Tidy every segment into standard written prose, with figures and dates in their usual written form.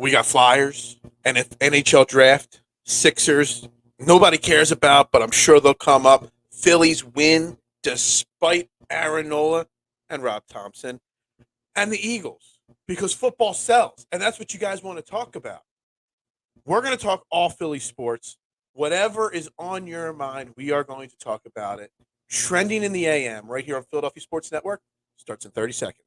We got Flyers, and NHL Draft, Sixers. Nobody cares about, but I'm sure they'll come up. Phillies win despite Aaron Nola and Rob Thomson, and the Eagles, because football sells, and that's what you guys want to talk about. We're going to talk all Philly sports. Whatever is on your mind, we are going to talk about it. Trending in the AM right here on Philadelphia Sports Network starts in 30 seconds.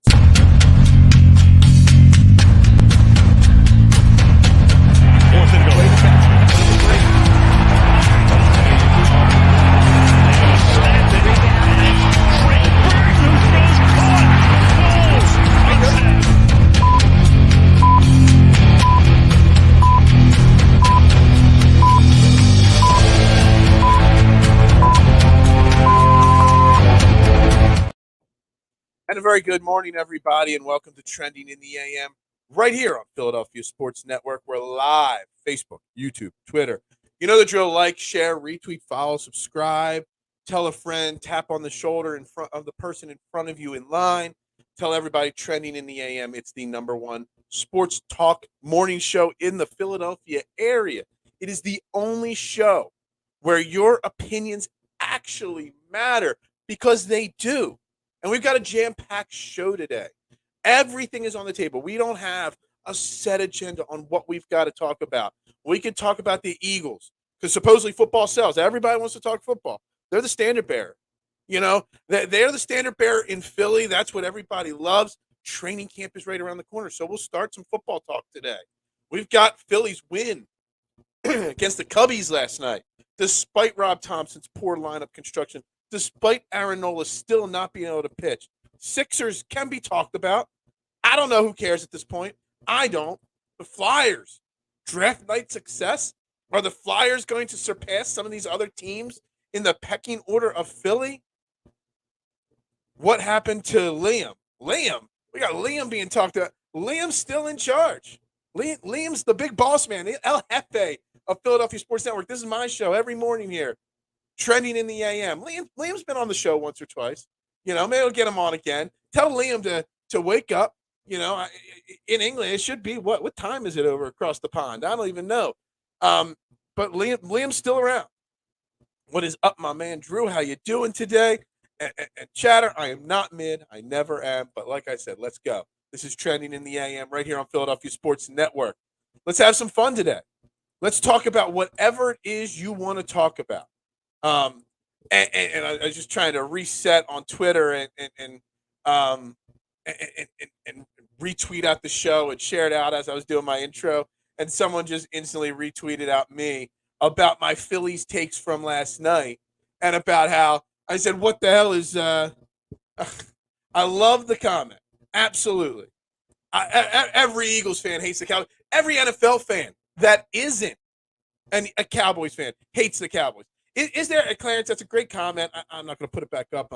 And a very good morning, everybody, and welcome to Trending in the AM right here on Philadelphia Sports Network. We're live, Facebook, YouTube, Twitter. You know the drill. Like, share, retweet, follow, subscribe, tell a friend, tap on the shoulder in front of the person in front of you in line. Tell everybody Trending in the AM. It's the number one sports talk morning show in the Philadelphia area. It is the only show where your opinions actually matter, because they do. And we've got a jam-packed show today. Everything is on the table. We don't have a set agenda on what we've got to talk about. We can talk about the Eagles, because supposedly football sells. Everybody wants to talk football. They're the standard bearer. You know, they're the standard bearer in Philly. That's what everybody loves. Training camp is right around the corner, so we'll start some football talk today. We've got Phillies win against the Cubbies last night, despite Rob Thomson's poor lineup construction. Despite Aaron Nola still not being able to pitch. Sixers can be talked about. I don't know who cares at this point. I don't. The Flyers, draft night success? Are the Flyers going to surpass some of these other teams in the pecking order of Philly? What happened to Liam? We got Liam being talked about. Liam's still in charge. Liam's the big boss man, the El Jefe of Philadelphia Sports Network. This is my show every morning here. Trending in the AM. Liam's been on the show once or twice. You know, maybe we'll get him on again. Tell Liam to wake up. You know, in England, it should be, what time is it over across the pond? I don't even know. But Liam's still around. What is up, my man, Drew? How you doing today? And chatter, I am not mid. I never am. But like I said, let's go. This is Trending in the AM right here on Philadelphia Sports Network. Let's have some fun today. Let's talk about whatever it is you want to talk about. And I was just trying to reset on Twitter and retweet out the show and share it out as I was doing my intro. And someone just instantly retweeted out me about my Phillies takes from last night, and about how I said, what the hell is, I love the comment. Absolutely. Every Eagles fan hates the Cowboys. Every NFL fan that isn't a Cowboys fan hates the Cowboys. Is there a Clarence? That's a great comment. I'm not going to put it back up.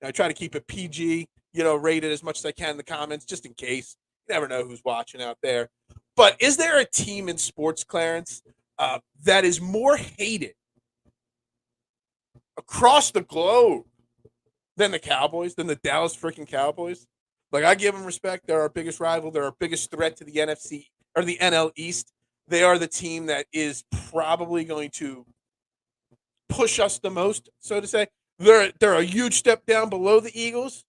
I try to keep it PG, rated as much as I can in the comments, just in case. You never know who's watching out there. But is there a team in sports, Clarence, that is more hated across the globe than the Cowboys, than the Dallas freaking Cowboys? Like, I give them respect. They're our biggest rival. They're our biggest threat to the NFC or the NL East. They are the team that is probably going to push us the most, so to say. They're a huge step down below the Eagles.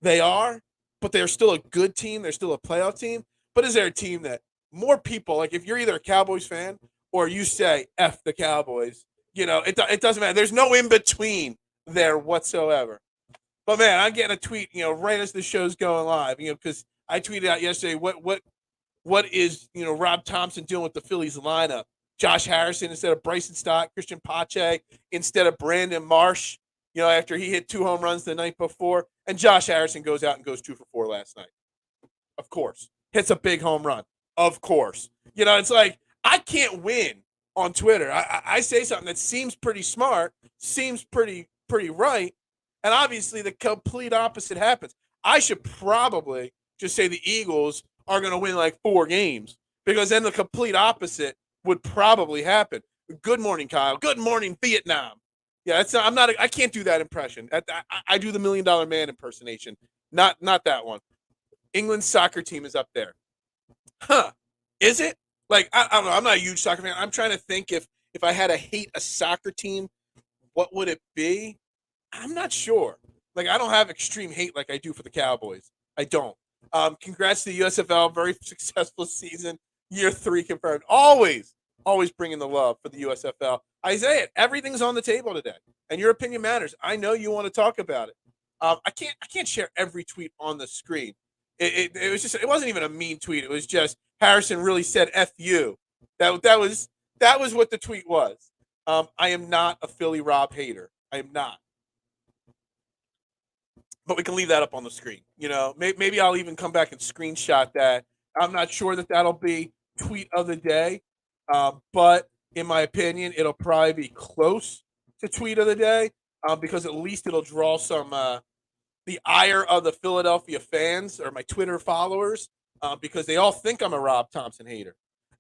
They are, but they're still a good team. They're still a playoff team. But is there a team that more people, like, if you're either a Cowboys fan or you say F the Cowboys, it doesn't matter. There's no in between there whatsoever. But man, I'm getting a tweet, right as the show's going live, because I tweeted out yesterday, what is, Rob Thomson doing with the Phillies lineup? Josh Harrison instead of Bryson Stott, Christian Pache instead of Brandon Marsh, after he hit 2 home runs the night before. And Josh Harrison goes out and goes 2 for 4 last night. Of course. Hits a big home run. Of course. It's like, I can't win on Twitter. I say something that seems pretty smart, seems pretty right, and obviously the complete opposite happens. I should probably just say the Eagles are going to win like 4 games, because then the complete opposite would probably happen. Good morning, Kyle. Good morning, Vietnam. Yeah, I can't do that impression. I do the $1 Million Man impersonation. Not that one. England's soccer team is up there. Huh. Is it? Like I don't know. I'm not a huge soccer fan. I'm trying to think if I had to hate a soccer team, what would it be? I'm not sure. Like I don't have extreme hate like I do for the Cowboys. I don't. Congrats to the USFL. Very successful season. Year 3 confirmed. Always bringing the love for the USFL. Isaiah, everything's on the table today, and your opinion matters. I know you want to talk about it. I can't share every tweet on the screen. It was just it wasn't even a mean tweet. It was just Harrison really said "f you." That was what the tweet was. I am not a Philly Rob hater. I am not. But we can leave that up on the screen. Maybe I'll even come back and screenshot that. I'm not sure that that'll be tweet of the day, but in my opinion, it'll probably be close to tweet of the day because at least it'll draw some the ire of the Philadelphia fans or my Twitter followers because they all think I'm a Rob Thomson hater.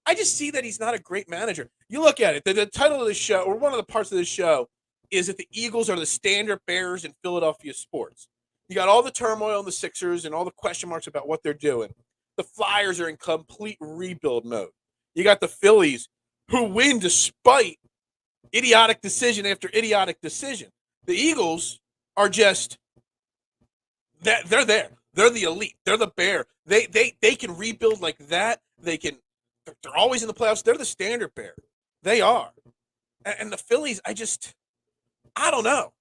I just see that he's not a great manager. You look at it. The title of the show, or one of the parts of the show, is that the Eagles are the standard bearers in Philadelphia sports. You got all the turmoil in the Sixers and all the question marks about what they're doing. The Flyers are in complete rebuild mode. You got the Phillies who win despite idiotic decision after idiotic decision. The Eagles are just they're there. They're the elite. They're the bear. They can rebuild like that. They're always in the playoffs. They're the standard bearer. They are. And the Phillies, I don't know.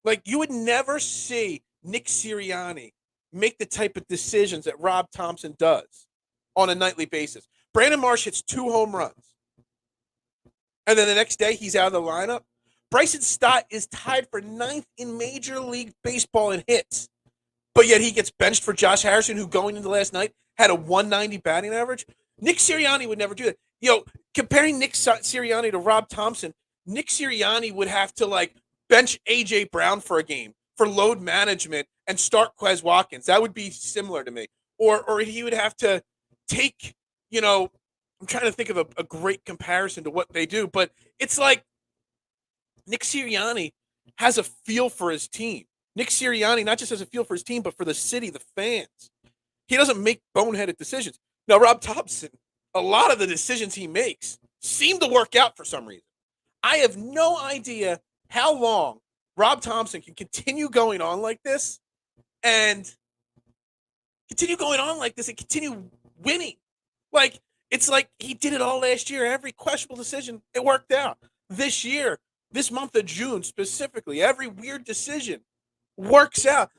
Like you would never see Nick Sirianni make the type of decisions that Rob Thomson does on a nightly basis. Brandon Marsh hits 2 home runs. And then the next day he's out of the lineup. Bryson Stott is tied for 9th in Major League Baseball in hits. But yet he gets benched for Josh Harrison, who going into last night had a 190 batting average. Nick Sirianni would never do that. Comparing Nick Sirianni to Rob Thomson, Nick Sirianni would have to bench A.J. Brown for a game for load management and start Quez Watkins. That would be similar to me. Or he would have to take, I'm trying to think of a great comparison to what they do, but it's like Nick Sirianni has a feel for his team. Nick Sirianni not just has a feel for his team, but for the city, the fans. He doesn't make boneheaded decisions. Now, Rob Thomson, a lot of the decisions he makes seem to work out for some reason. I have no idea how long Rob Thomson can continue going on like this and continue winning. It's like he did it all last year. Every questionable decision, it worked out. This year, this month of June specifically, every weird decision works out.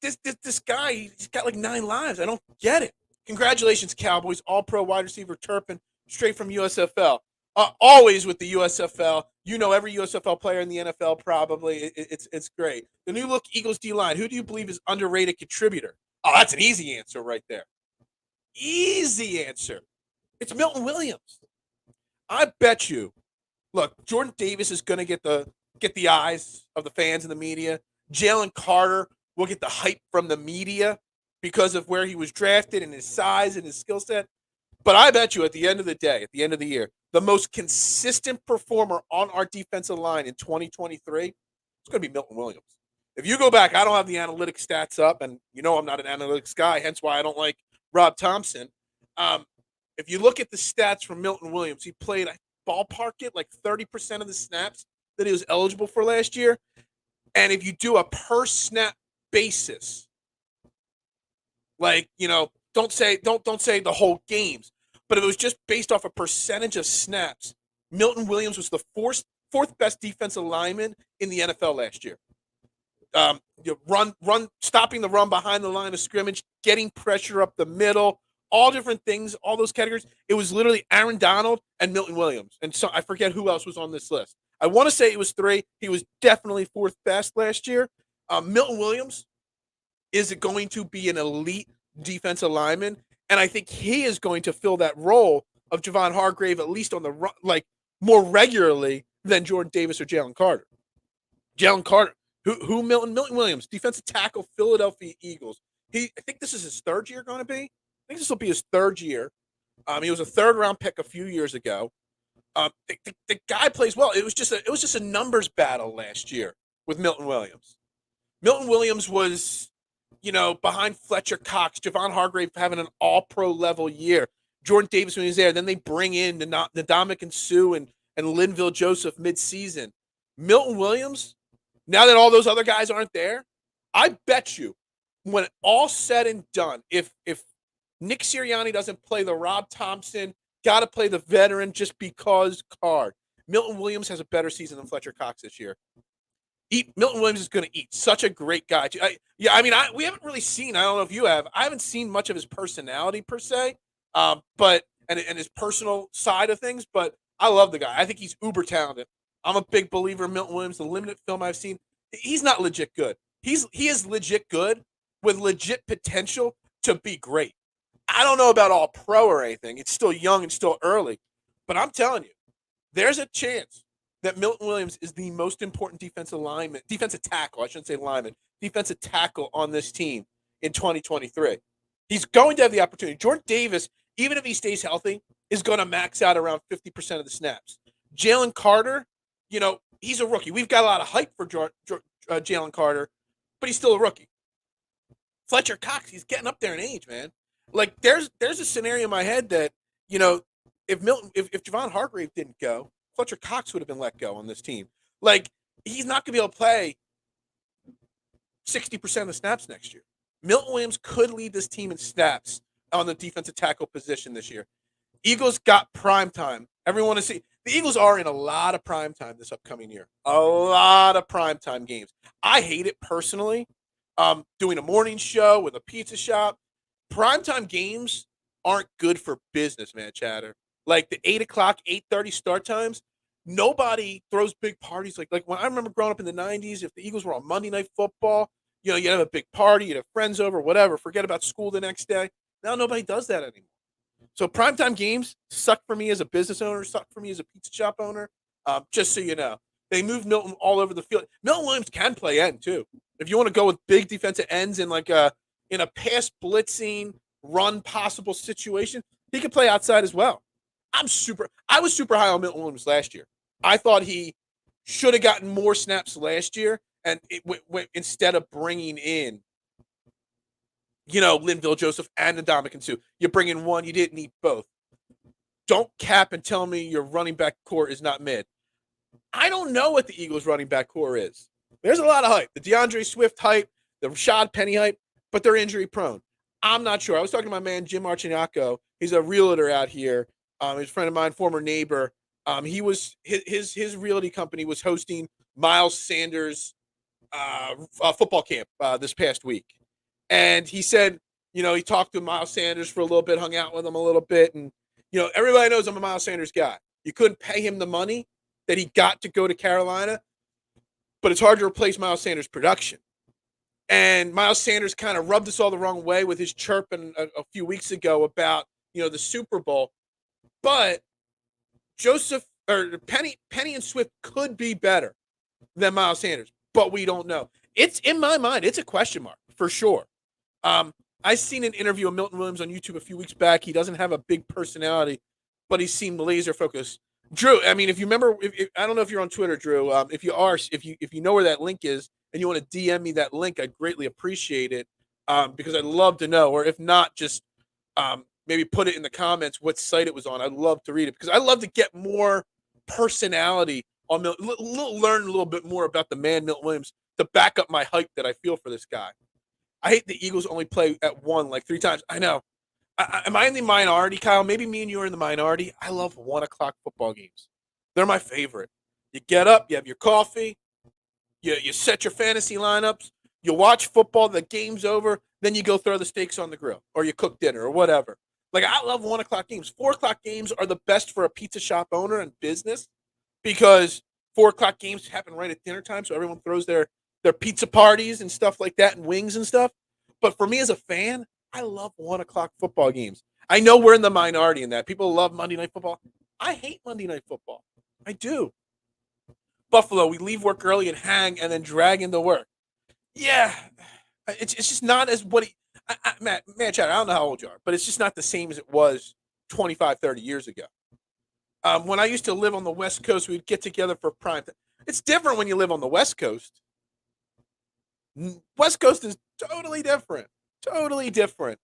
This guy, he's got 9 lives. I don't get it. Congratulations, Cowboys. All-pro wide receiver Turpin, straight from USFL. Always with the USFL. Every USFL player in the NFL probably. It's great. The new look Eagles D-line. Who do you believe is underrated contributor? Oh, that's an easy answer right there. Easy answer. It's Milton Williams. I bet you. Look, Jordan Davis is going to get the eyes of the fans and the media. Jalen Carter will get the hype from the media because of where he was drafted and his size and his skill set. But I bet you at the end of the day, at the end of the year, the most consistent performer on our defensive line in 2023 is going to be Milton Williams. If you go back, I don't have the analytics stats up, and I'm not an analytics guy, hence why I don't like Rob Thomson. If you look at the stats from Milton Williams, he played, ballpark it, 30% of the snaps that he was eligible for last year. And if you do a per snap basis, don't say the whole games, but if it was just based off a percentage of snaps, Milton Williams was the fourth best defensive lineman in the NFL last year. Stopping the run behind the line of scrimmage, getting pressure up the middle, all different things, all those categories. It was literally Aaron Donald and Milton Williams. And so I forget who else was on this list. I want to say it was 3. He was definitely 4th best last year. Milton Williams is going to be an elite defensive lineman, and I think he is going to fill that role of Javon Hargrave at least on the run, more regularly than Jordan Davis or Jalen Carter. Jalen Carter, who Milton Williams, defensive tackle, Philadelphia Eagles. I think this is his 3rd year going to be. I think this will be his 3rd year. He was a 3rd-round pick a few years ago. The guy plays well. It was just a numbers battle last year with Milton Williams. Milton Williams was, behind Fletcher Cox, Javon Hargrave having an all-pro level year. Jordan Davis when he's there. Then they bring in Ndamukong Suh and Linville Joseph mid-season. Milton Williams, now that all those other guys aren't there, I bet you when all said and done, if Nick Sirianni doesn't play the Rob Thomson, got to play the veteran just because card, Milton Williams has a better season than Fletcher Cox this year. Milton Williams is going to eat. Such a great guy. We haven't really seen, I don't know if you have, I haven't seen much of his personality per se, but his personal side of things, but I love the guy. I think he's uber talented. I'm a big believer in Milton Williams. The limited film I've seen, he's not legit good. He is legit good with legit potential to be great. I don't know about all pro or anything. It's still young and still early, but I'm telling you, there's a chance that Milton Williams is the most important defensive tackle on this team in 2023. He's going to have the opportunity. Jordan Davis, even if he stays healthy, is going to max out around 50% of the snaps. Jalen Carter, he's a rookie. We've got a lot of hype for Jalen Carter, but he's still a rookie. Fletcher Cox, he's getting up there in age, man. Like there's a scenario in my head that, if Javon Hargrave didn't go, Fletcher Cox would have been let go on this team. Like, he's not going to be able to play 60% of the snaps next year. Milton Williams could lead this team in snaps on the defensive tackle position this year. Eagles got prime time. Everyone to see. The Eagles are in a lot of prime time this upcoming year. A lot of prime time games. I hate it personally. Doing a morning show with a pizza shop. Primetime games aren't good for business, man, Chatter. Like the 8 o'clock, 8:30 start times, nobody throws big parties. Like when I remember growing up in the 90s, if the Eagles were on Monday Night Football, you'd have a big party, you'd have friends over, whatever, forget about school the next day. Now nobody does that anymore. So primetime games suck for me as a business owner, suck for me as a pizza shop owner, just so you know. They moved Milton all over the field. Milton Williams can play end, too. If you want to go with big defensive ends in in a pass blitzing, run possible situation, he can play outside as well. I was super high on Milton Williams last year. I thought he should have gotten more snaps last year, and instead of bringing in, Linville Joseph and Ndamukong Suh, you bring in one, you didn't need both. Don't cap and tell me your running back core is not mid. I don't know what the Eagles' running back core is. There's a lot of hype. The DeAndre Swift hype, the Rashad Penny hype, but they're injury prone. I'm not sure. I was talking to my man, Jim Archiniaco. He's a realtor out here. He's a friend of mine, former neighbor. He was his realty company was hosting Miles Sanders' football camp this past week, and he said, he talked to Miles Sanders for a little bit, hung out with him a little bit, and everybody knows I'm a Miles Sanders guy. You couldn't pay him the money that he got to go to Carolina, but it's hard to replace Miles Sanders' production. And Miles Sanders kind of rubbed us all the wrong way with his chirping a few weeks ago about the Super Bowl. But Penny and Swift could be better than Miles Sanders, but we don't know. It's in my mind, it's a question mark for sure. I seen an interview of Milton Williams on YouTube a few weeks back. He doesn't have a big personality, but he seemed laser focused. Drew, I mean, if you remember, I don't know if you're on Twitter, Drew. If you know where that link is and you want to DM me that link, I'd greatly appreciate it because I'd love to know. Or if not, just maybe put it in the comments what site it was on. I'd love to read it because I'd love to get more personality on Milton. Learn a little bit more about the man Milton Williams to back up my hype that I feel for this guy. I hate the Eagles only play at one like 3 times. I know. Am I in the minority, Kyle? Maybe me and you are in the minority. I love 1 o'clock football games. They're my favorite. You get up, you have your coffee, you set your fantasy lineups, you watch football, the game's over, then you go throw the steaks on the grill or you cook dinner or whatever. Like, I love 1 o'clock games. 4 o'clock games are the best for a pizza shop owner and business because 4 o'clock games happen right at dinner time, so everyone throws their pizza parties and stuff like that and wings and stuff. But for me as a fan, I love 1 o'clock football games. I know we're in the minority in that. People love Monday Night Football. I hate Monday Night Football. I do. Buffalo, we leave work early and hang and then drag into work. Yeah, it's just not as what he – man, Chad, I don't know how old you are, but it's just not the same as it was 25, 30 years ago. When I used to live on the West Coast, we'd get together for prime time. It's different when you live on the West Coast. West Coast is totally different. Totally different.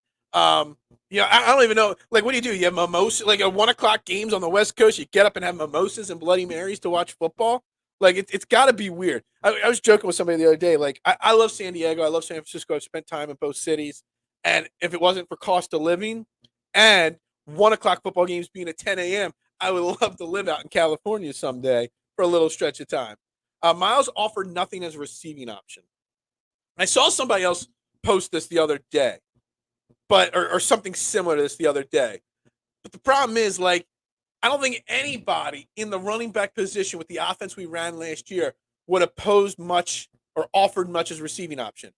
Yeah, I don't even know. Like, what do? You have mimosas, like at 1 o'clock games on the West Coast. You get up and have mimosas and Bloody Marys to watch football. Like, it's got to be weird. I was joking with somebody the other day. Like, I love San Diego. I love San Francisco. I've spent time in both cities. And if it wasn't for cost of living and 1 o'clock football games being at 10 a.m., I would love to live out in California someday for a little stretch of time. Miles offered nothing as a receiving option. I saw somebody else post this the other day, or something similar to this the other day. But the problem is, like, I don't think anybody in the running back position with the offense we ran last year would have posed much or offered much as a receiving option.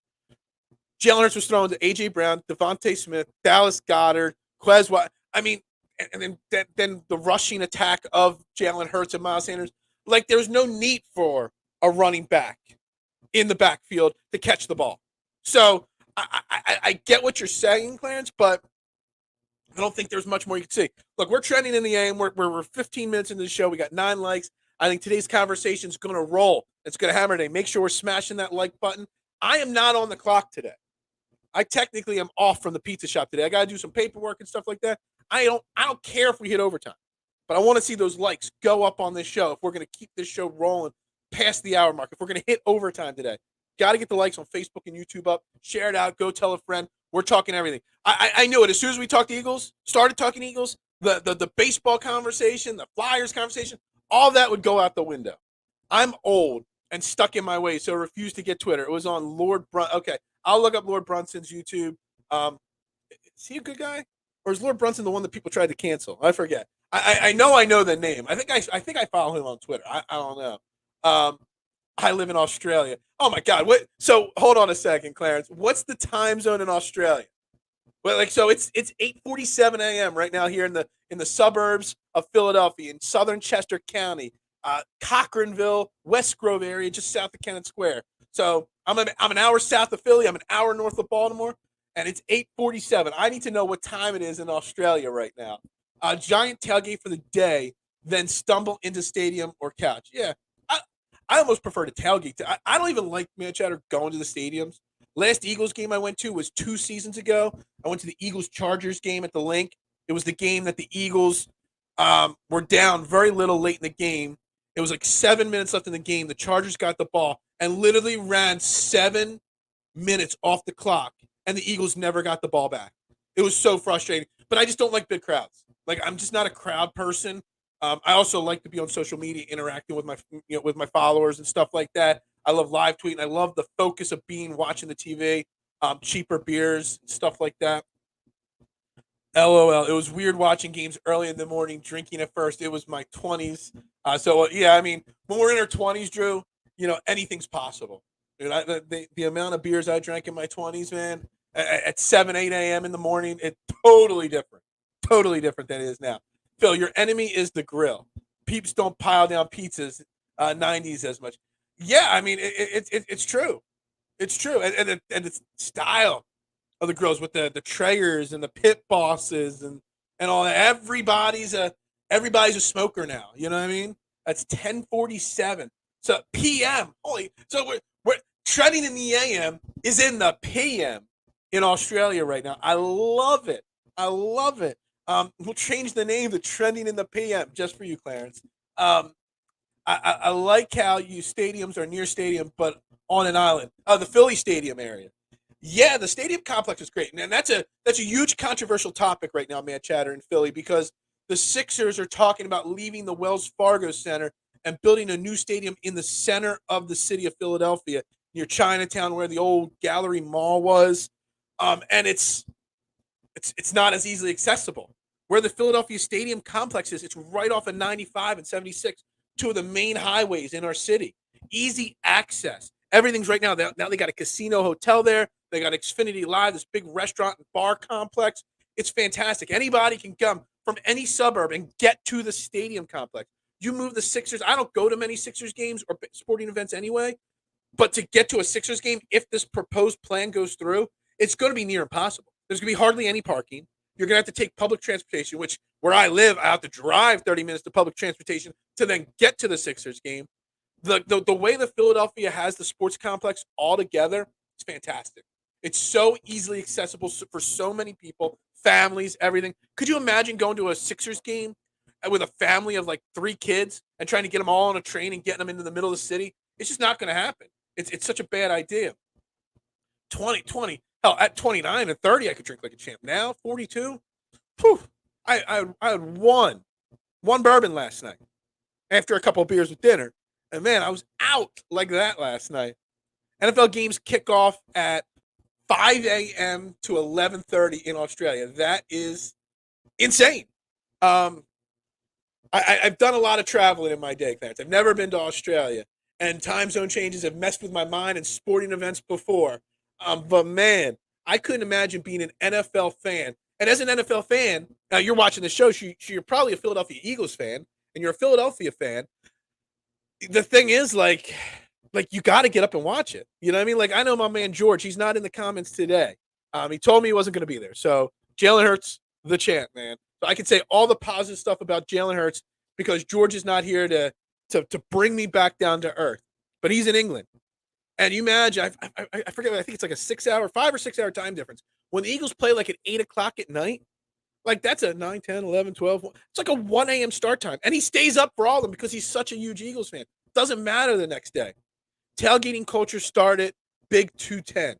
Jalen Hurts was thrown to A.J. Brown, Devontae Smith, Dallas Goedert, Quez Watkins. I mean, and then the rushing attack of Jalen Hurts and Miles Sanders. Like, there's no need for a running back in the backfield to catch the ball. So I get what you're saying, Clarence, but I don't think there's much more you can say. Look, we're trending in the AM. We're 15 minutes into the show. We got 9 likes. I think today's conversation is going to roll. It's going to hammer today. Make sure we're smashing that like button. I am not on the clock today. I technically am off from the pizza shop today. I got to do some paperwork and stuff like that. I don't care if we hit overtime, but I want to see those likes go up on this show if we're going to keep this show rolling past the hour mark. If we're going to hit overtime today, got to get the likes on Facebook and YouTube up. Share it out. Go tell a friend. We're talking everything. I knew it. As soon as we talked Eagles, started talking Eagles, the baseball conversation, the Flyers conversation, all that would go out the window. I'm old and stuck in my ways, so I refused to get Twitter. It was on Lord Brunson. Okay, I'll look up Lord Brunson's YouTube. Is he a good guy? Or is Lord Brunson the one that people tried to cancel? I forget. I know the name. I think I follow him on Twitter. I don't know. I live in Australia. Oh my God! What? So hold on a second, Clarence. What's the time zone in Australia? Well, like, so it's 8:47 a.m. right now here in the suburbs of Philadelphia, in southern Chester County, Cochranville, West Grove area, just south of Kennett Square. So I'm an hour south of Philly. I'm an hour north of Baltimore, and it's 8:47. I need to know what time it is in Australia right now. Giant tailgate for the day, then stumble into stadium or couch. Yeah, I almost prefer to tailgate. I don't even like, man, Chatter, going to the stadiums. Last Eagles game I went to was 2 seasons ago. I went to the Eagles-Chargers game at the Link. It was the game that the Eagles were down very little late in the game. It was like 7 minutes left in the game. The Chargers got the ball and literally ran 7 minutes off the clock, and the Eagles never got the ball back. It was so frustrating. But I just don't like big crowds. Like, I'm just not a crowd person. I also like to be on social media, interacting with my followers and stuff like that. I love live tweeting. I love the focus of being watching the TV, cheaper beers, stuff like that. LOL. It was weird watching games early in the morning, drinking at first. It was my 20s. Yeah, I mean, when we're in our 20s, Drew, anything's possible. Dude, the amount of beers I drank in my 20s, man, at 7, 8 a.m. in the morning, it's totally different. Totally different than it is now. Phil, your enemy is the grill. Peeps don't pile down pizzas 90s as much. Yeah, I mean, it's true. It's true. And the style of the grills with the Trayers and the pit bosses and all that. Everybody's a smoker now. You know what I mean? That's 10:47. So PM. So we're treading in the AM is in the PM in Australia right now. I love it. I love it. We'll change the name to Trending in the PM just for you, Clarence. I like how you stadiums are near stadium, but on an island. The Philly Stadium area. Yeah, the stadium complex is great, and that's a huge controversial topic right now, man, Chatter in Philly, because the Sixers are talking about leaving the Wells Fargo Center and building a new stadium in the center of the city of Philadelphia, near Chinatown, where the old Gallery Mall was, and it's not as easily accessible. Where the Philadelphia Stadium complex is, it's right off of 95 and 76, two of the main highways in our city. Easy access. Everything's right now. Now they got a casino hotel there. They got Xfinity Live, this big restaurant and bar complex. It's fantastic. Anybody can come from any suburb and get to the stadium complex. You move the Sixers. I don't go to many Sixers games or sporting events anyway, but to get to a Sixers game, if this proposed plan goes through, it's going to be near impossible. There's going to be hardly any parking. You're going to have to take public transportation, which where I live, I have to drive 30 minutes to public transportation to then get to the Sixers game. The way that Philadelphia has the sports complex all together is fantastic. It's so easily accessible for so many people. families, everything. Could you imagine going to a Sixers game with a family of like 3 kids and trying to get them all on a train and getting them into the middle of the city? It's just not going to happen. It's such a bad idea. 2020, hell, at 29 and 30, I could drink like a champ. Now, 42, whew, I had one bourbon last night after a couple of beers with dinner. And man, I was out like that last night. NFL games kick off at 5 a.m. to 11:30 in Australia. That is insane. I've done a lot of traveling in my day, Clarence. I've never been to Australia, and time zone changes have messed with my mind and sporting events before. But man, I couldn't imagine being an NFL fan. And as an NFL fan, now you're watching the show, so you're probably a Philadelphia Eagles fan, and you're a Philadelphia fan. The thing is, like you got to get up and watch it. You know what I mean? Like, I know my man George, he's not in the comments today. He told me he wasn't going to be there. So Jalen Hurts, the champ, man. So I can say all the positive stuff about Jalen Hurts because George is not here to bring me back down to earth. But he's in England. And you imagine, I forget, I think it's like a 5 or 6 hour time difference. When the Eagles play like at 8 o'clock at night, like that's a 9, 10, 11, 12. It's like a 1 a.m. start time. And he stays up for all of them because he's such a huge Eagles fan. Doesn't matter the next day. Tailgating culture started big 210.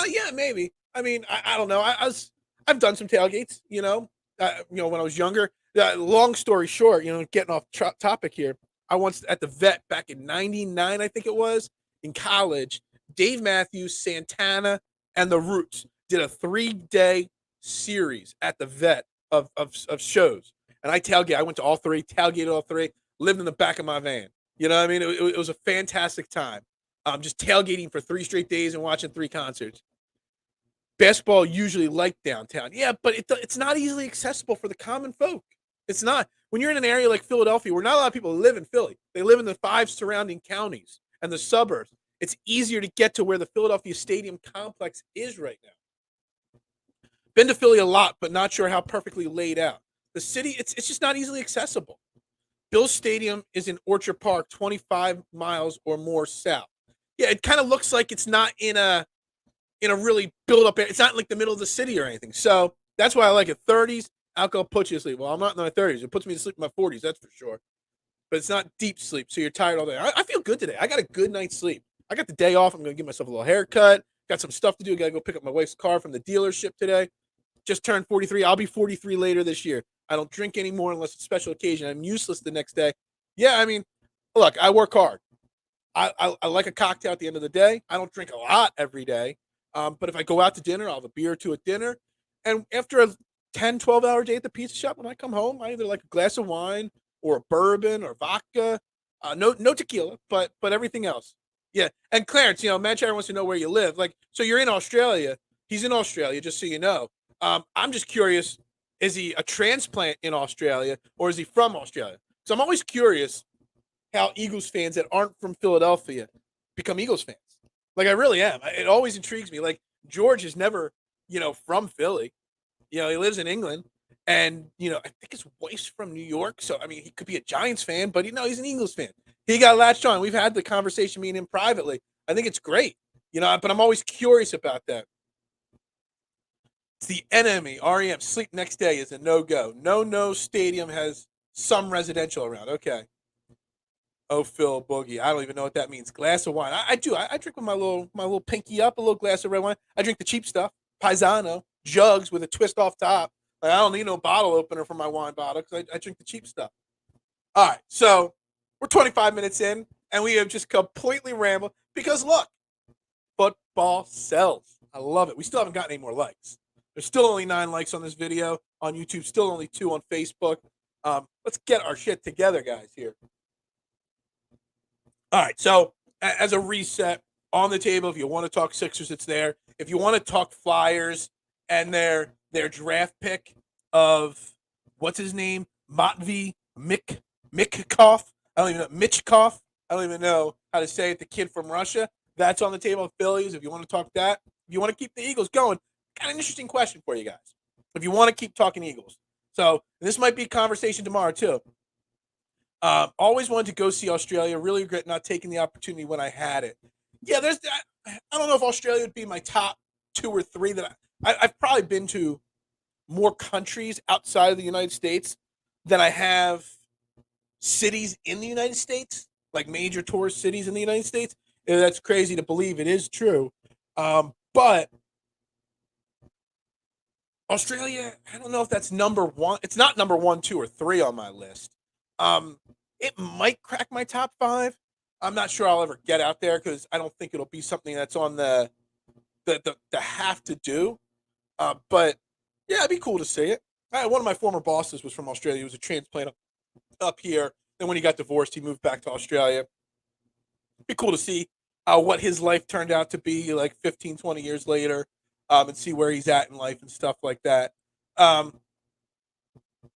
Yeah, maybe. I mean, I don't know. I've done some tailgates, when I was younger. Long story short, getting off topic here. I once at the Vet back in 99, I think it was, in college, Dave Matthews, Santana, and the Roots did a 3-day series at the Vet of shows. And I went to all 3, tailgated all 3, lived in the back of my van. You know what I mean? It was a fantastic time. Just tailgating for 3 straight days and watching 3 concerts. Basketball usually like downtown. Yeah, but it's not easily accessible for the common folk. It's not. When you're in an area like Philadelphia, where not a lot of people live in Philly, they live in the 5 surrounding counties and the suburbs. It's easier to get to where the Philadelphia Stadium complex is right now. Been to Philly a lot, but not sure how perfectly laid out. The city, it's just not easily accessible. Bill's Stadium is in Orchard Park, 25 miles or more south. Yeah, it kind of looks like it's not in a really built up area. It's not like the middle of the city or anything. So that's why I like it. 30s, alcohol puts you to sleep. Well, I'm not in my 30s. It puts me to sleep in my 40s, that's for sure. But it's not deep sleep, so you're tired all day. I feel good today. I got a good night's sleep. I got the day off. I'm going to give myself a little haircut. Got some stuff to do. Got to go pick up my wife's car from the dealership today. Just turned 43. I'll be 43 later this year. I don't drink anymore unless it's a special occasion. I'm useless the next day. Yeah, I mean, look, I work hard. I like a cocktail at the end of the day. I don't drink a lot every day. But if I go out to dinner, I'll have a beer or 2 at dinner. And after a 10, 12-hour day at the pizza shop, when I come home, I either like a glass of wine or a bourbon or vodka. No tequila, but everything else. Yeah. And Clarence, Matt Chatter wants to know where you live. Like, so you're in Australia. He's in Australia, just so you know. I'm just curious, is he a transplant in Australia or is he from Australia? So I'm always curious how Eagles fans that aren't from Philadelphia become Eagles fans. Like, I really am. It always intrigues me. Like, George is never, from Philly. He lives in England. And, I think his wife's from New York. So, I mean, he could be a Giants fan, but, he's an Eagles fan. He got latched on. We've had the conversation, me and him privately. I think it's great, but I'm always curious about that. It's the enemy. REM, sleep next day is a no-go. No stadium has some residential around. Okay. Oh, Phil Boogie. I don't even know what that means. Glass of wine. I do. I drink with my little pinky up, a little glass of red wine. I drink the cheap stuff. Paisano. Jugs with a twist off top. Like, I don't need no bottle opener for my wine bottle because I drink the cheap stuff. All right. So we're 25 minutes in, and we have just completely rambled because, look, football sells. I love it. We still haven't gotten any more likes. There's still only 9 likes on this video on YouTube, still only 2 on Facebook. Let's get our shit together, guys, here. All right, so as a reset, on the table, if you want to talk Sixers, it's there. If you want to talk Flyers and their draft pick of, what's his name? Matvei Michkov. I don't even know. Michkov. I don't even know how to say it. The kid from Russia. That's on the table of Phillies. If you want to talk that. If you want to keep the Eagles going, got an interesting question for you guys. If you want to keep talking Eagles. So this might be a conversation tomorrow, too. Always wanted to go see Australia. Really regret not taking the opportunity when I had it. Yeah, there's that. I don't know if Australia would be my top 2 or 3 that I've probably been to more countries outside of the United States than I have cities in the United States, like major tourist cities in the United States. And that's crazy to believe. It is true. But Australia, I don't know if that's number one. It's not number 1, 2, or 3 on my list. It might crack my top 5. I'm not sure I'll ever get out there because I don't think it'll be something that's on the have to do. But yeah, it'd be cool to see it. One of my former bosses was from Australia. He was a transplant up here. Then when he got divorced, he moved back to Australia. It'd be cool to see what his life turned out to be like 15, 20 years later, and see where he's at in life and stuff like that.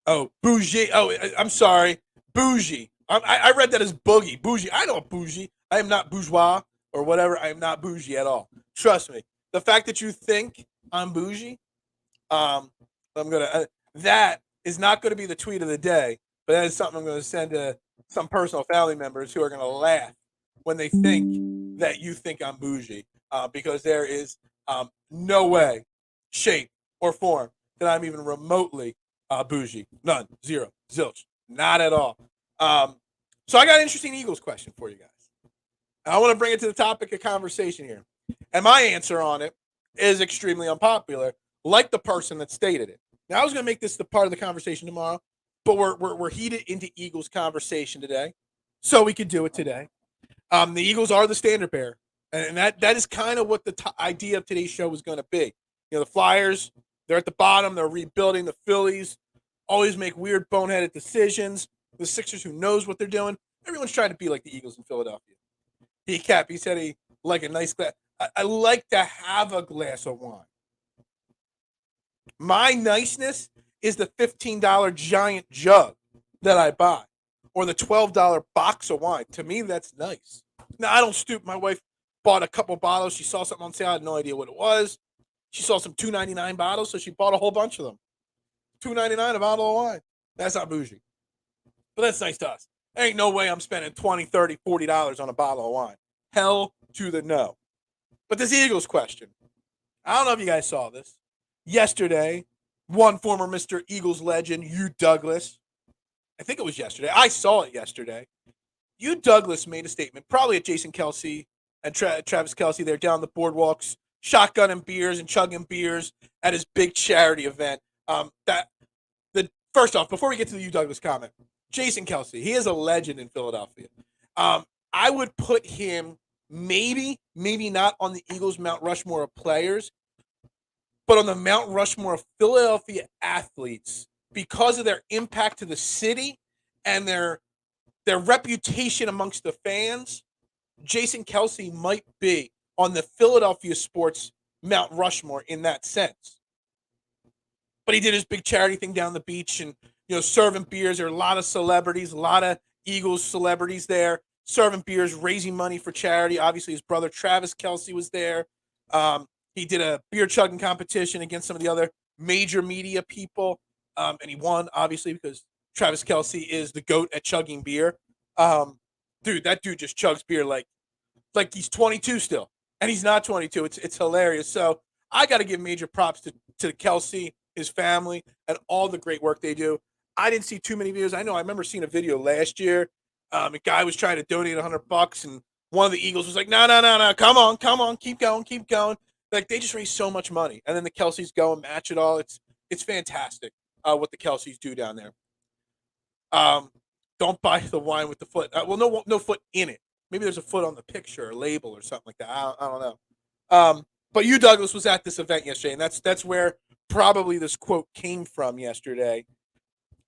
Bougie. I'm sorry. Bougie. I read that as boogie. Bougie. I know bougie. I am not bourgeois or whatever. I am not bougie at all. Trust me. The fact that you think I'm bougie, that is not gonna be the tweet of the day, but that is something I'm gonna send to some personal family members who are gonna laugh when they think that you think I'm bougie, because there is no way, shape, or form that I'm even remotely bougie. None. Zero. Zilch. Not at all. So I got an interesting Eagles question for you guys. I want to bring it to the topic of conversation here. And my answer on it is extremely unpopular, like the person that stated it. Now, I was going to make this the part of the conversation tomorrow, but we're heated into Eagles conversation today, so we could do it today. The Eagles are the standard bearer, and that is kind of what the idea of today's show was going to be. You know, the Flyers, they're at the bottom. They're rebuilding. The Phillies always make weird, boneheaded decisions. The Sixers, who knows what they're doing. Everyone's trying to be like the Eagles in Philadelphia. He said he like a nice glass. I like to have a glass of wine. My niceness is the $15 giant jug that I buy, or the $12 box of wine. To me, that's nice. Now, I don't stoop. My wife bought a couple bottles. She saw something on sale. I had no idea what it was. She saw some $2.99 bottles, so she bought a whole bunch of them. $2.99 a bottle of wine. That's not bougie. But that's nice to us. There ain't no way I'm spending $20, $30, $40 on a bottle of wine. Hell to the no. But this Eagles question. I don't know if you guys saw this. Yesterday, one former Mr. Eagles legend, Hugh Douglas. I think it was yesterday. I saw it yesterday. Hugh Douglas made a statement, probably at Jason Kelce and Travis Kelce. They're down the boardwalks, shotgunning beers and chugging beers at his big charity event. First off, before we get to the Hugh Douglas comment, Jason Kelce, he is a legend in Philadelphia. I would put him maybe not on the Eagles Mount Rushmore of players, but on the Mount Rushmore of Philadelphia athletes because of their impact to the city and their reputation amongst the fans. Jason Kelce might be on the Philadelphia sports Mount Rushmore in that sense. But he did his big charity thing down the beach and, serving beers. There are a lot of celebrities, a lot of Eagles celebrities there, serving beers, raising money for charity. Obviously, his brother Travis Kelce was there. He did a beer chugging competition against some of the other major media people, and he won, obviously, because Travis Kelce is the GOAT at chugging beer. That dude just chugs beer like he's 22 still, and he's not 22. It's hilarious. So I got to give major props to Kelce, his family, and all the great work they do. I didn't see too many videos. I remember seeing a video last year. A guy was trying to donate $100, and one of the Eagles was like, no, come on, keep going. Like, they just raise so much money, and then the Kelce's go and match it all. It's fantastic what the Kelce's do down there. Don't buy the wine with the foot. No foot in it. Maybe there's a foot on the picture or label or something like that. I don't know. But Hugh Douglas was at this event yesterday, and that's where probably this quote came from yesterday.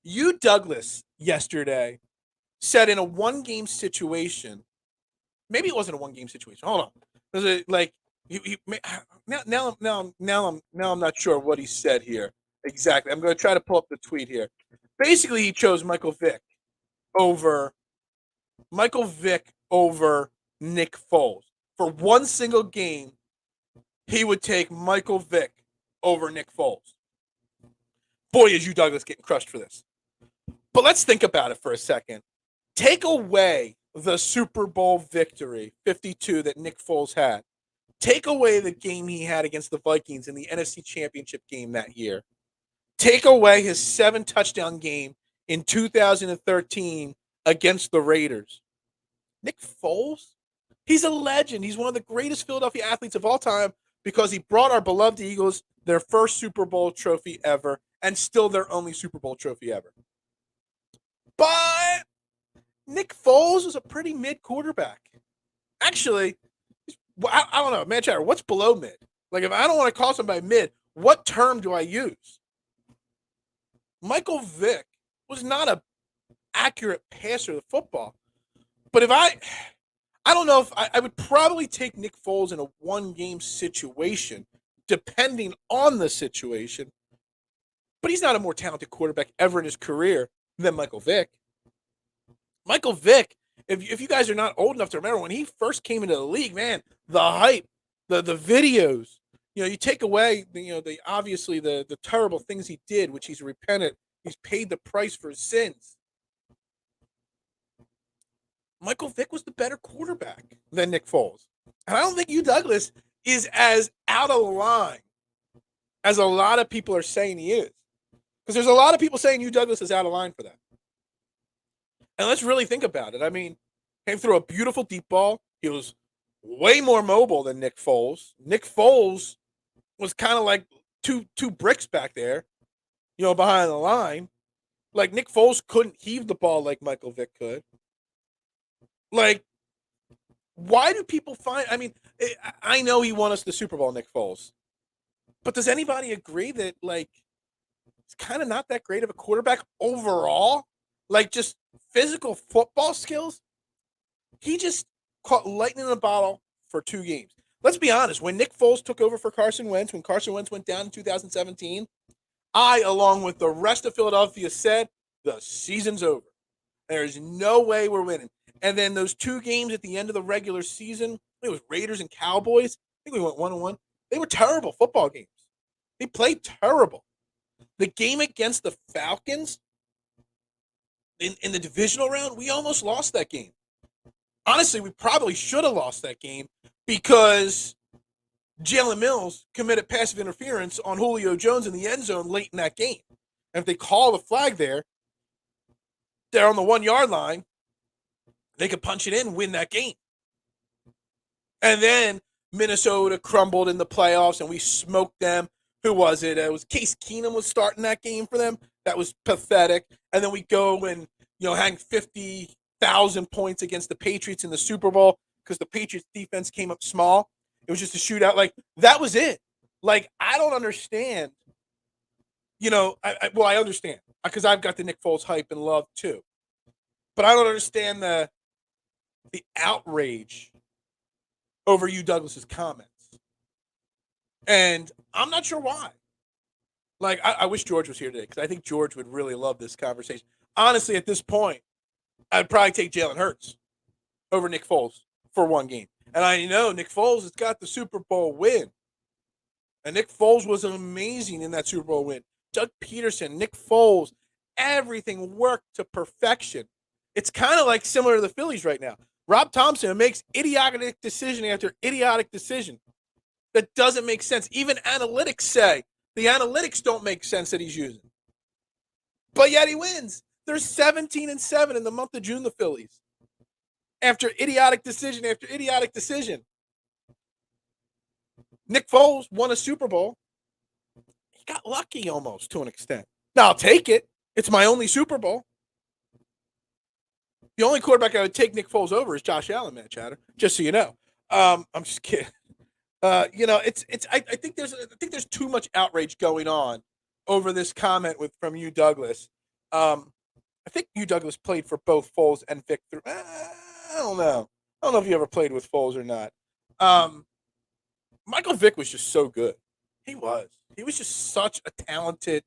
Hugh Douglas yesterday said in a one-game situation, maybe it wasn't a one-game situation. Hold on. Was it like now I'm not sure what he said here exactly. I'm going to try to pull up the tweet here. Basically, he chose Michael Vick over Nick Foles. For one single game, he would take Michael Vick over Nick Foles. Boy, is Hugh Douglas getting crushed for this. But let's think about it for a second. Take away the Super Bowl victory, 52, that Nick Foles had. Take away the game he had against the Vikings in the NFC Championship game that year. Take away his 7-touchdown game in 2013 against the Raiders. Nick Foles, he's a legend. He's one of the greatest Philadelphia athletes of all time because he brought our beloved Eagles their first Super Bowl trophy ever and still their only Super Bowl trophy ever. But Nick Foles is a pretty mid quarterback. Actually, I don't know, man, Chatter, what's below mid? Like, if I don't want to call somebody mid, what term do I use? Michael Vick was not an accurate passer of the football. But if I don't know if I would probably take Nick Foles in a one-game situation, depending on the situation. But he's not a more talented quarterback ever in his career than Michael Vick. Michael Vick, if you guys are not old enough to remember, when he first came into the league, man, the hype, the videos, you take away, obviously the terrible things he did, which he's repentant. He's paid the price for his sins. Michael Vick was the better quarterback than Nick Foles. And I don't think Hugh Douglas is as out of line as a lot of people are saying he is. Because there's a lot of people saying Hugh Douglas is out of line for that. And let's really think about it. I mean, came through a beautiful deep ball. He was way more mobile than Nick Foles. Nick Foles was kind of like two bricks back there, behind the line. Like, Nick Foles couldn't heave the ball like Michael Vick could. Like, why do people find... I mean, I know he won us the Super Bowl, Nick Foles. But does anybody agree that, like, he's kind of not that great of a quarterback overall? Like, just physical football skills? He just caught lightning in a bottle for 2 games. Let's be honest. When Nick Foles took over for Carson Wentz, when Carson Wentz went down in 2017, I, along with the rest of Philadelphia, said the season's over. There's no way we're winning. And then those 2 games at the end of the regular season, it was Raiders and Cowboys. I think we went 1-1. They were terrible football games. They played terrible. The game against the Falcons in the divisional round, we almost lost that game. Honestly, we probably should have lost that game because Jalen Mills committed passive interference on Julio Jones in the end zone late in that game. And if they call the flag there, they're on the 1-yard line, they could punch it in and win that game. And then Minnesota crumbled in the playoffs and we smoked them. Who was it? It was Case Keenum was starting that game for them. That was pathetic. And then we go and, hang 50,000 points against the Patriots in the Super Bowl because the Patriots defense came up small. It was just a shootout. Like, that was it. Like, I don't understand. I understand because I've got the Nick Foles hype and love too. But I don't understand the outrage over Hugh Douglas's comments. And I'm not sure why. Like, I wish George was here today because I think George would really love this conversation. Honestly, at this point, I'd probably take Jalen Hurts over Nick Foles for 1 game. And I know Nick Foles has got the Super Bowl win. And Nick Foles was amazing in that Super Bowl win. Doug Peterson, Nick Foles, everything worked to perfection. It's kind of like similar to the Phillies right now. Rob Thomson makes idiotic decision after idiotic decision that doesn't make sense. Even analytics say the analytics don't make sense that he's using. But yet he wins. They're 17-7 in the month of June, the Phillies. After idiotic decision after idiotic decision. Nick Foles won a Super Bowl. He got lucky almost to an extent. Now, I'll take it. It's my only Super Bowl. The only quarterback I would take Nick Foles over is Josh Allen, man, Chatter. Just so you know. I'm just kidding. I think there's too much outrage going on over this comment from Hugh Douglas. I think Hugh Douglas played for both Foles and Vick. I don't know. I don't know if you ever played with Foles or not. Michael Vick was just so good. He was. He was just such a talented,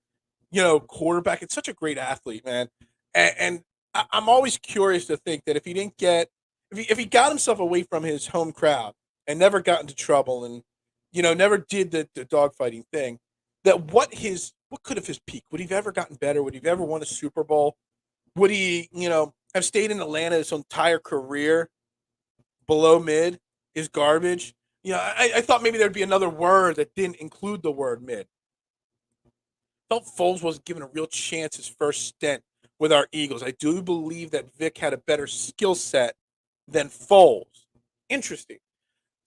quarterback. It's such a great athlete, man. And I'm always curious to think that if he got himself away from his home crowd and never got into trouble and, never did the dogfighting thing, that what could have his peak? Would he have ever gotten better? Would he have ever won a Super Bowl? Would he, have stayed in Atlanta his entire career? Below mid is garbage. I thought maybe there'd be another word that didn't include the word mid. felt Foles wasn't given a real chance his first stint with our Eagles. I do believe that Vic had a better skill set than Foles. Interesting.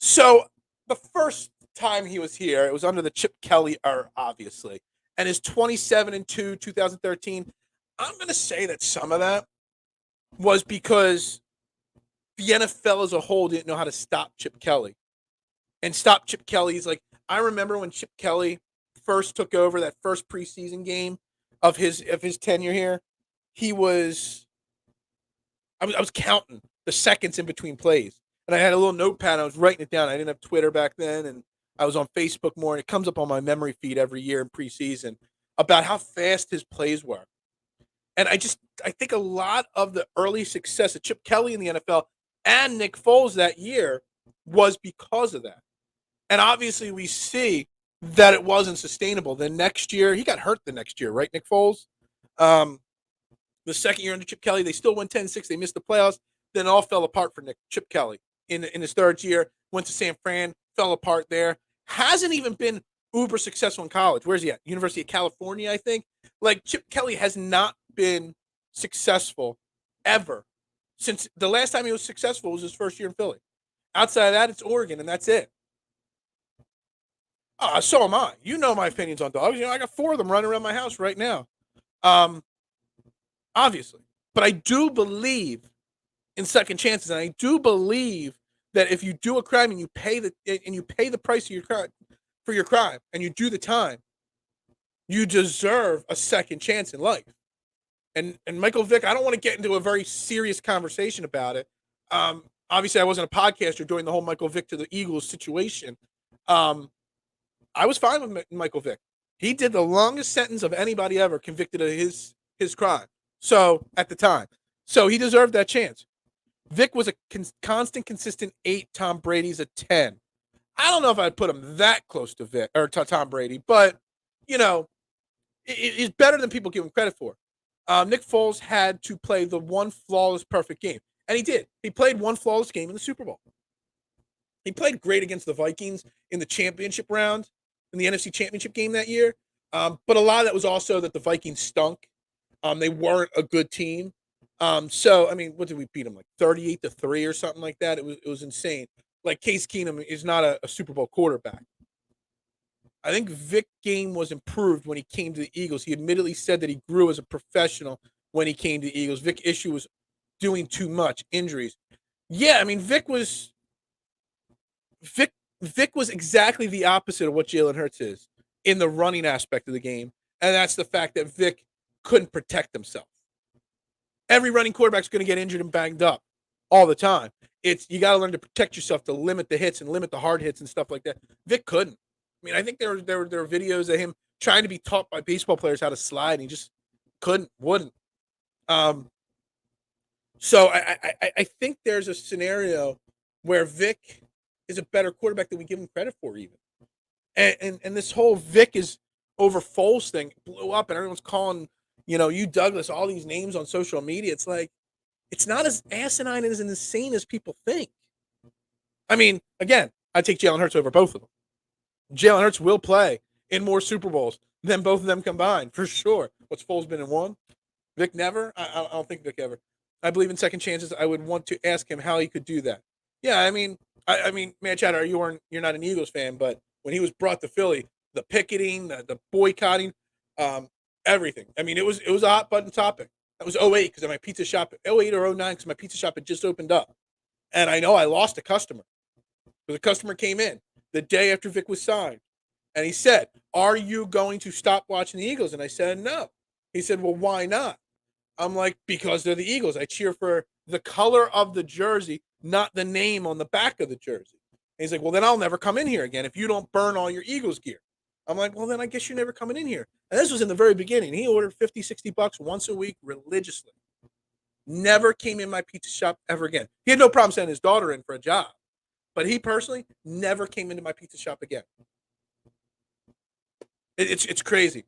So the first time he was here, it was under the Chip Kelly era, obviously. And his 27-2, 2013, I'm going to say that some of that was because the NFL as a whole didn't know how to stop Chip Kelly. And stop Chip Kelly's like, I remember when Chip Kelly first took over that first preseason game of his tenure here, I was counting the seconds in between plays. And I had a little notepad, and I was writing it down. I didn't have Twitter back then, and I was on Facebook more, and it comes up on my memory feed every year in preseason about how fast his plays were. And I think a lot of the early success of Chip Kelly in the NFL and Nick Foles that year was because of that. And obviously we see that it wasn't sustainable. The next year, he got hurt the next year, right, Nick Foles? The second year under Chip Kelly, they still won 10-6. They missed the playoffs. Then it all fell apart for Chip Kelly. In his third year, went to San Fran, fell apart there. Hasn't even been uber successful in college. Where's he at? University of California, I think. Like, Chip Kelly has not been successful ever. Since the last time he was successful was his first year in Philly. Outside of that, it's Oregon, and that's it. So am I. You know my opinions on dogs. I got 4 of them running around my house right now. Obviously. But I do believe in second chances, and I do believe that if you do a crime and you pay the price of your crime for your crime, and you do the time, you deserve a second chance in life. And Michael Vick, I don't want to get into a very serious conversation about it. Obviously, I wasn't a podcaster during the whole Michael Vick to the Eagles situation. I was fine with Michael Vick. He did the longest sentence of anybody ever convicted of his crime. So at the time, so he deserved that chance. Vick was a constant, consistent 8. Tom Brady's a 10. I don't know if I'd put him that close to Vick or to Tom Brady, but he's better than people give him credit for. Nick Foles had to play the one flawless perfect game, and he did. He played one flawless game in the Super Bowl. He played great against the Vikings in the championship round, in the NFC Championship game that year. But a lot of that was also that the Vikings stunk. They weren't a good team. So, I mean, what did we beat them? Like 38-3 or something like that? It was insane. Like, Case Keenum is not a Super Bowl quarterback. I think Vic's game was improved when he came to the Eagles. He admittedly said that he grew as a professional when he came to the Eagles. Vic's issue was doing too much, injuries. Yeah, I mean, Vic was exactly the opposite of what Jalen Hurts is in the running aspect of the game, and that's the fact that Vic couldn't protect himself. Every running quarterback's going to get injured and banged up all the time. You got to learn to protect yourself, to limit the hits and limit the hard hits and stuff like that. Vic couldn't. I mean, I think there were videos of him trying to be taught by baseball players how to slide, and he just wouldn't. So I think there's a scenario where Vic is a better quarterback than we give him credit for, even. And this whole Vic is over Foles thing blew up, and everyone's calling, you Douglas, all these names on social media. It's like, it's not as asinine and as insane as people think. I mean, again, I take Jalen Hurts over both of them. Jalen Hurts will play in more Super Bowls than both of them combined, for sure. What's Foles been in one? Vic never? I don't think Vic ever. I believe in second chances. I would want to ask him how he could do that. Yeah, I mean, man, Chatter, you're not an Eagles fan, but when he was brought to Philly, the picketing, the boycotting, everything. I mean, it was a hot button topic. That was 2008 because my pizza shop, 2008 or 2009 because my pizza shop had just opened up. And I know I lost a customer. Because a customer came in the day after Vic was signed. And he said, "Are you going to stop watching the Eagles?" And I said, "No." He said, "Well, why not?" I'm like, "Because they're the Eagles. I cheer for the color of the jersey, not the name on the back of the jersey." And he's like, "Well, then I'll never come in here again if you don't burn all your Eagles gear." I'm like, "Well, then I guess you're never coming in here." And this was in the very beginning. He ordered $50-$60 once a week religiously. Never came in my pizza shop ever again. He had no problem sending his daughter in for a job. But he personally never came into my pizza shop again. It's crazy.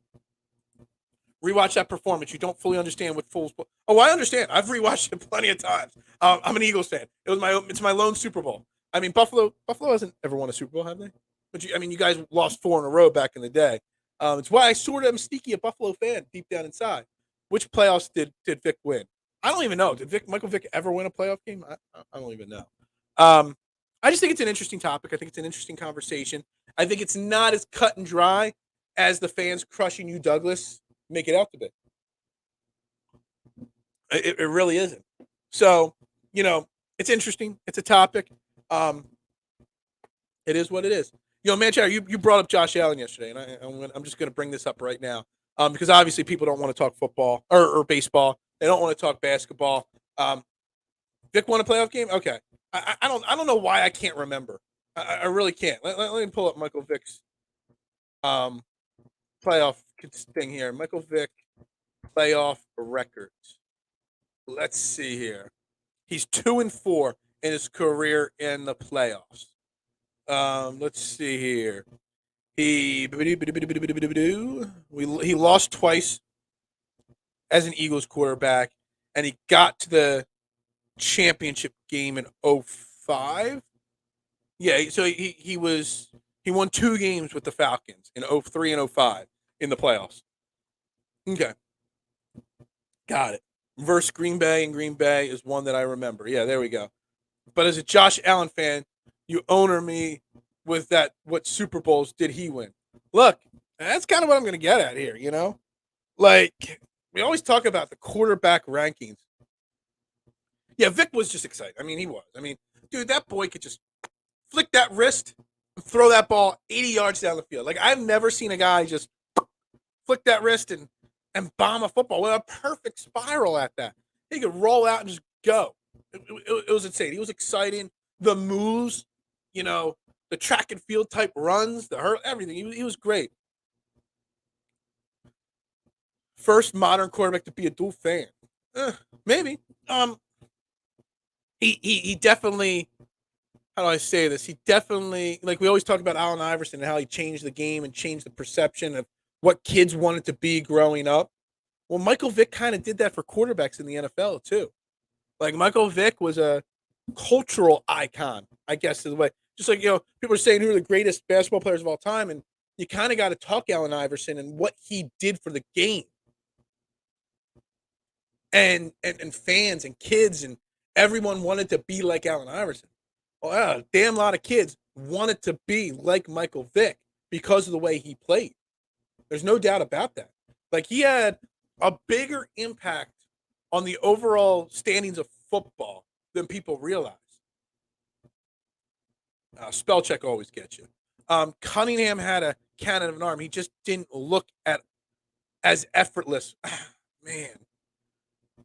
Rewatch that performance. You don't fully understand what Foles. Oh, I understand. I've rewatched it plenty of times. I'm an Eagles fan. It's my lone Super Bowl. I mean, Buffalo hasn't ever won a Super Bowl, have they? But you guys lost 4 in a row back in the day. It's why I sort of am sneaky a Buffalo fan deep down inside. Which playoffs did Vic win? I don't even know. Did Michael Vick ever win a playoff game? I don't even know. I just think it's an interesting topic. I think it's an interesting conversation. I think it's not as cut and dry as the fans crushing you, Douglas, make it out to be. It really isn't. So, it's interesting. It's a topic. It is what it is. Man, Chad, you brought up Josh Allen yesterday, and I'm just going to bring this up right now because obviously people don't want to talk football or baseball. They don't want to talk basketball. Vic won a playoff game. Okay, I don't know why I can't remember. I really can't. Let me pull up Michael Vick's playoff thing here. Michael Vick playoff records. Let's see here. He's 2-4 in his career in the playoffs. Let's see here. He lost twice as an Eagles quarterback, and he got to the championship game in 05. Yeah, so he won 2 games with the Falcons in 03 and 05 in the playoffs. Okay. Got it. Versus Green Bay, and Green Bay is one that I remember. Yeah, there we go. But as a Josh Allen fan, you honor me with that. What Super Bowls did he win? Look, that's kind of what I'm going to get at here, Like, we always talk about the quarterback rankings. Yeah, Vic was just excited. I mean, he was. I mean, dude, that boy could just flick that wrist and throw that ball 80 yards down the field. Like, I've never seen a guy just flick that wrist and bomb a football with a perfect spiral at that. He could roll out and just go. It was insane. He was exciting. The moves, the track and field type runs, the hurt, everything. He was great. First modern quarterback to be a dual fan. Maybe. He definitely, how do I say this? He definitely, like we always talk about Allen Iverson and how he changed the game and changed the perception of what kids wanted to be growing up. Well, Michael Vick kind of did that for quarterbacks in the NFL too. Like Michael Vick was a cultural icon, I guess is the way. Just like, people are saying who are the greatest basketball players of all time, and you kind of got to talk Allen Iverson and what he did for the game. And fans and kids and everyone wanted to be like Allen Iverson. Well, a damn lot of kids wanted to be like Michael Vick because of the way he played. There's no doubt about that. Like, he had a bigger impact on the overall standings of football than people realize. Spell check always gets you. Cunningham had a cannon of an arm. He just didn't look as effortless. Man.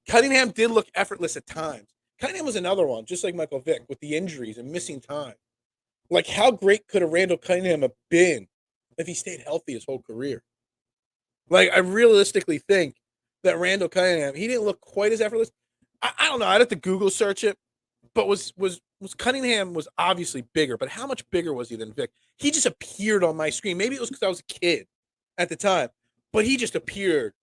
Cunningham did look effortless at times. Cunningham was another one, just like Michael Vick, with the injuries and missing time. Like, how great could a Randall Cunningham have been if he stayed healthy his whole career? Like, I realistically think that Randall Cunningham, he didn't look quite as effortless. I don't know. I'd have to Google search it. But was Cunningham was obviously bigger, but how much bigger was he than Vic? He just appeared on my screen. Maybe it was because I was a kid at the time, but he just appeared.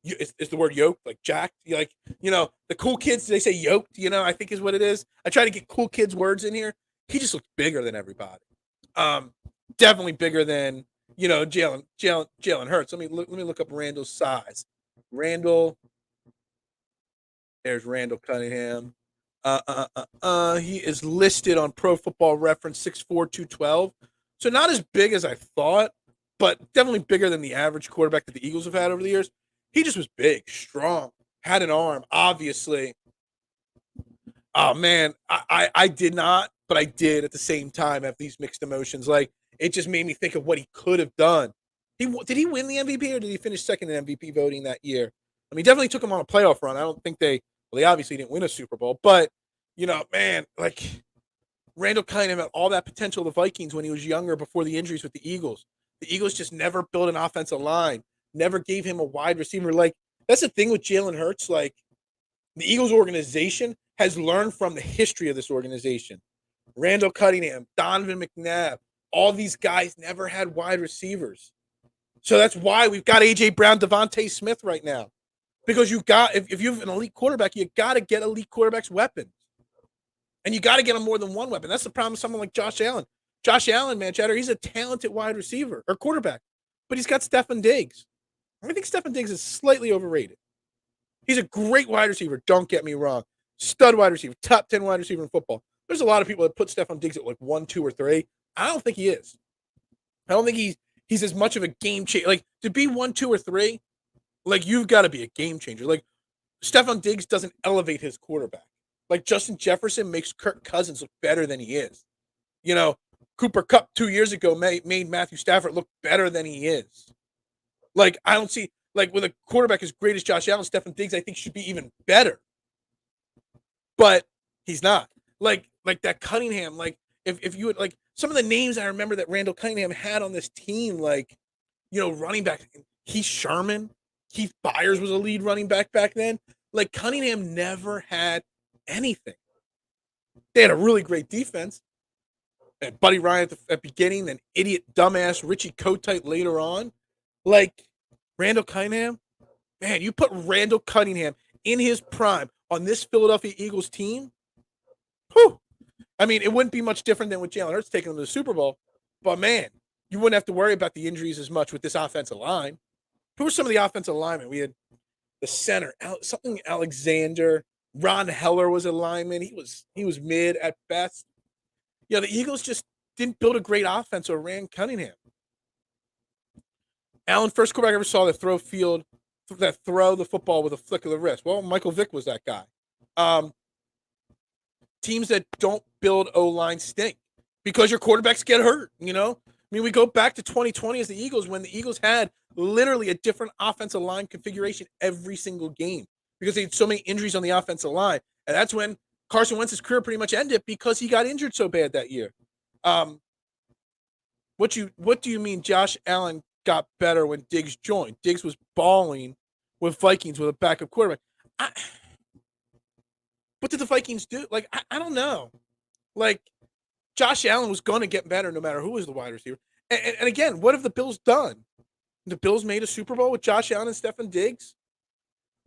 Is the word yoked, like jacked? Like, the cool kids, they say yoked, I think is what it is. I try to get cool kids' words in here. He just looked bigger than everybody. Definitely bigger than, Jalen Hurts. Let me look up Randall's size. There's Randall Cunningham. He is listed on Pro Football Reference 6'4", 212. So not as big as I thought, but definitely bigger than the average quarterback that the Eagles have had over the years. He just was big, strong, had an arm, obviously. Oh, man, I did not, but I did at the same time have these mixed emotions. Like, it just made me think of what he could have done. Did he win the MVP, or did he finish second in MVP voting that year? I mean, definitely took him on a playoff run. I don't think they obviously didn't win a Super Bowl, but, man, like, Randall Cunningham had all that potential of the Vikings when he was younger before the injuries with the Eagles. The Eagles just never built an offensive line, never gave him a wide receiver. Like, that's the thing with Jalen Hurts. Like, the Eagles organization has learned from the history of this organization. Randall Cunningham, Donovan McNabb, all these guys never had wide receivers. So that's why we've got A.J. Brown, Devontae Smith right now. Because you got, if you have an elite quarterback, you got to get elite quarterbacks' weapons. And you got to get them more than one weapon. That's the problem with someone like Josh Allen. Josh Allen, man, Chatter, he's a talented wide receiver or quarterback. but he's got Stefan Diggs. I think Stefan Diggs is slightly overrated. He's a great wide receiver, don't get me wrong. Stud wide receiver, top 10 wide receiver in football. There's a lot of people that put Stefan Diggs at like 1, 2, or 3. I don't think he is. I don't think he's as much of a game changer. Like, to be 1, 2, or 3, like, you've got to be a game changer. Like, Stefan Diggs doesn't elevate his quarterback. Like, Justin Jefferson makes Kirk Cousins look better than he is. You know, Cooper Kupp 2 years ago made Matthew Stafford look better than he is. Like, I don't see, like, with a quarterback as great as Josh Allen, Stefan Diggs, I think, should be even better. But he's not. Like that Cunningham, like, if you would, like, some of the names I remember that Randall Cunningham had on this team, like, you know, running back, Keith Sherman, Keith Byers was a lead running back then. Like, Cunningham never had anything. They had a really great defense. And Buddy Ryan at the beginning, then idiot, dumbass Richie Kotite later on. Like, Randall Cunningham, man, you put Randall Cunningham in his prime on this Philadelphia Eagles team, whew. I mean, it wouldn't be much different than with Jalen Hurts taking them to the Super Bowl. But, man, you wouldn't have to worry about the injuries as much with this offensive line. Who were some of the offensive linemen? We had the center, something Alexander. Ron Heller was a lineman. He was mid at best. Yeah, the Eagles just didn't build a great offense or ran Cunningham. Allen, first quarterback I ever saw that throw the football with a flick of the wrist. Well, Michael Vick was that guy. Teams that don't build O-line stink because your quarterbacks get hurt, you know? I mean, we go back to 2020 as the Eagles when the Eagles had literally a different offensive line configuration every single game because they had so many injuries on the offensive line. And that's when Carson Wentz's career pretty much ended because he got injured so bad that year. What do you mean Josh Allen got better when Diggs joined? Diggs was balling with Vikings with a backup quarterback. What did the Vikings do? Like, I don't know. Like, Josh Allen was going to get better no matter who was the wide receiver. And again, what have the Bills done? The Bills made a Super Bowl with Josh Allen and Stefan Diggs?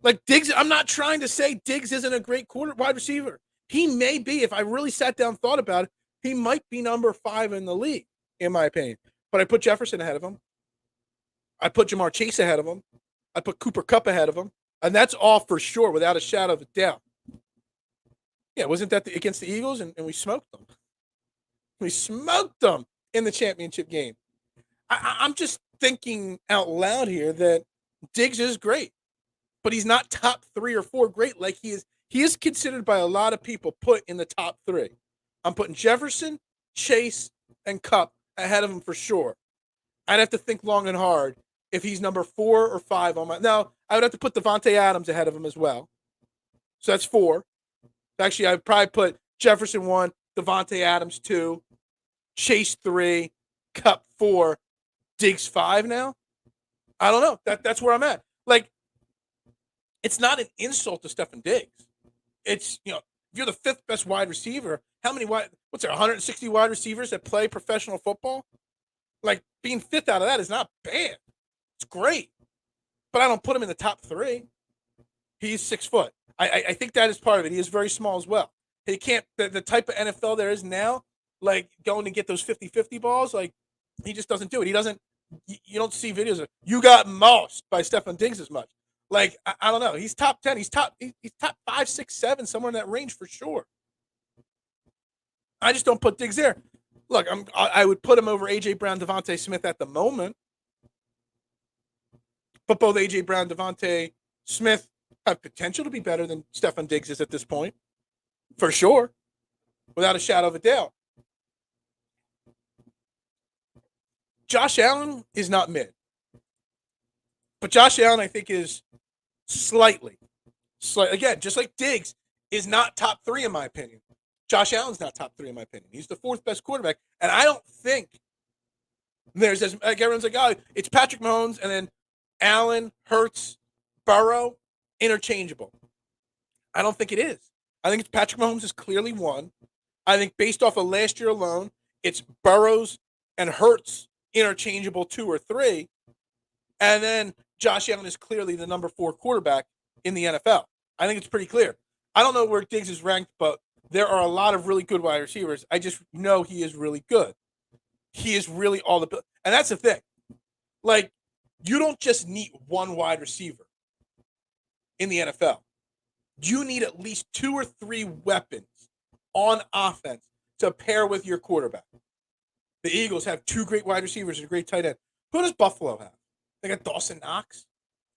Like, Diggs, I'm not trying to say Diggs isn't a great wide receiver. He may be. If I really sat down and thought about it, he might be number 5 in the league, in my opinion. But I put Jefferson ahead of him. I put Jamar Chase ahead of him. I put Cooper Kupp ahead of him. And that's all for sure, without a shadow of a doubt. Yeah, wasn't that against the Eagles? And we smoked them. We smoked them in the championship game. I'm just thinking out loud here that Diggs is great, but he's not top 3 or 4 great like he is. He is considered by a lot of people put in the top 3. I'm putting Jefferson, Chase, and Kupp ahead of him for sure. I'd have to think long and hard if he's number 4 or 5 on my. Now, I would have to put Devontae Adams ahead of him as well. So that's 4. Actually, I'd probably put Jefferson 1, Devontae Adams 2, Chase 3, Kupp 4, Diggs 5 now. I don't know. That's where I'm at. Like, it's not an insult to Stefan Diggs. It's, you know, if you're the 5th best wide receiver, what's there, 160 wide receivers that play professional football? Like, being 5th out of that is not bad. It's great. But I don't put him in the top 3. He's 6 foot. I think that is part of it. He is very small as well. He can't, the type of NFL there is now, like, going to get those 50-50 balls, like, he just doesn't do it. He doesn't, you don't see videos of, you got mossed by Stefan Diggs as much. Like, I don't know. He's top 10. He's top 5, 6, 7, somewhere in that range for sure. I just don't put Diggs there. Look, I would put him over A.J. Brown, Devontae Smith at the moment. But both A.J. Brown, Devontae Smith have potential to be better than Stefan Diggs is at this point. For sure. Without a shadow of a doubt. Josh Allen is not mid. But Josh Allen, I think, is slightly. Again, just like Diggs is not top 3 in my opinion. Josh Allen's not top 3 in my opinion. He's the 4th best quarterback. And I don't think there's as, like, everyone's like, oh, it's Patrick Mahomes and then Allen, Hurts, Burrow, interchangeable. I don't think it is. I think it's Patrick Mahomes is clearly 1. I think based off of last year alone, it's Burrows and Hurts interchangeable 2 or 3. And then Josh Allen is clearly the number 4 quarterback in the NFL. I think it's pretty clear. I don't know where Diggs is ranked, but there are a lot of really good wide receivers. I just know he is really good. He is really all the – and that's the thing. Like, you don't just need one wide receiver in the NFL. You need at least 2 or 3 weapons on offense to pair with your quarterback. The Eagles have 2 great wide receivers and a great tight end. Who does Buffalo have? They got Dawson Knox.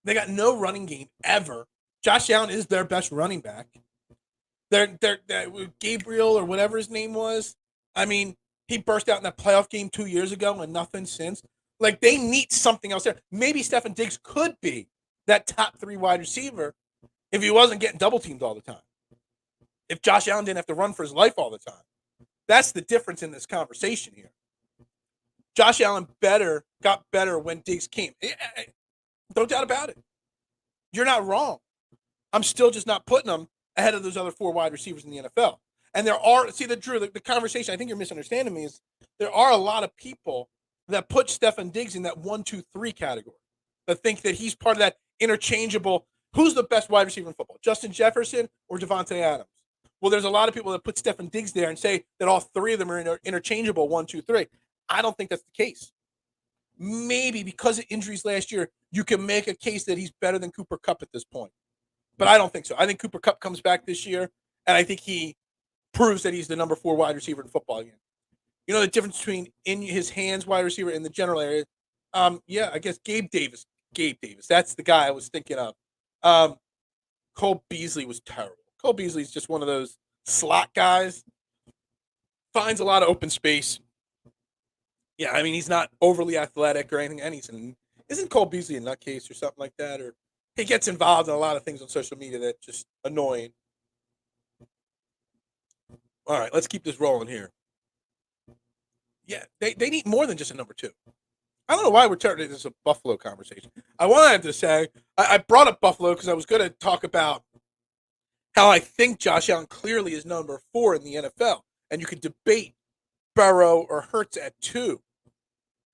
They got no running game ever. Josh Allen is their best running back. They're Gabriel or whatever his name was. I mean, he burst out in that playoff game 2 years ago and nothing since. Like, they need something else there. Maybe Stefon Diggs could be that top 3 wide receiver if he wasn't getting double teamed all the time. If Josh Allen didn't have to run for his life all the time. That's the difference in this conversation here. Josh Allen got better when Diggs came. No doubt about it. You're not wrong. I'm still just not putting him ahead of those other 4 wide receivers in the NFL. And there are, the conversation, I think you're misunderstanding me, is there are a lot of people that put Stefon Diggs in that 1, 2, 3 category, that think that he's part of that interchangeable, who's the best wide receiver in football, Justin Jefferson or Devontae Adams? Well, there's a lot of people that put Stefon Diggs there and say that all 3 of them are interchangeable, 1, 2, 3. I don't think that's the case. Maybe because of injuries last year, you can make a case that he's better than Cooper Kupp at this point. But I don't think so. I think Cooper Kupp comes back this year, and I think he proves that he's the number 4 wide receiver in football again. You know the difference between in his hands wide receiver and the general area? Yeah, I guess Gabe Davis. That's the guy I was thinking of. Cole Beasley was terrible. Cole Beasley's just one of those slot guys. Finds a lot of open space. Yeah, I mean, he's not overly athletic or anything. And isn't Cole Beasley a nutcase or something like that? Or he gets involved in a lot of things on social media that just annoying. All right, let's keep this rolling here. Yeah, they need more than just a number 2. I don't know why we're turning this a Buffalo conversation. I wanted to say, I brought up Buffalo because I was going to talk about how I think Josh Allen clearly is number 4 in the NFL. And you could debate Burrow or Hurts at 2.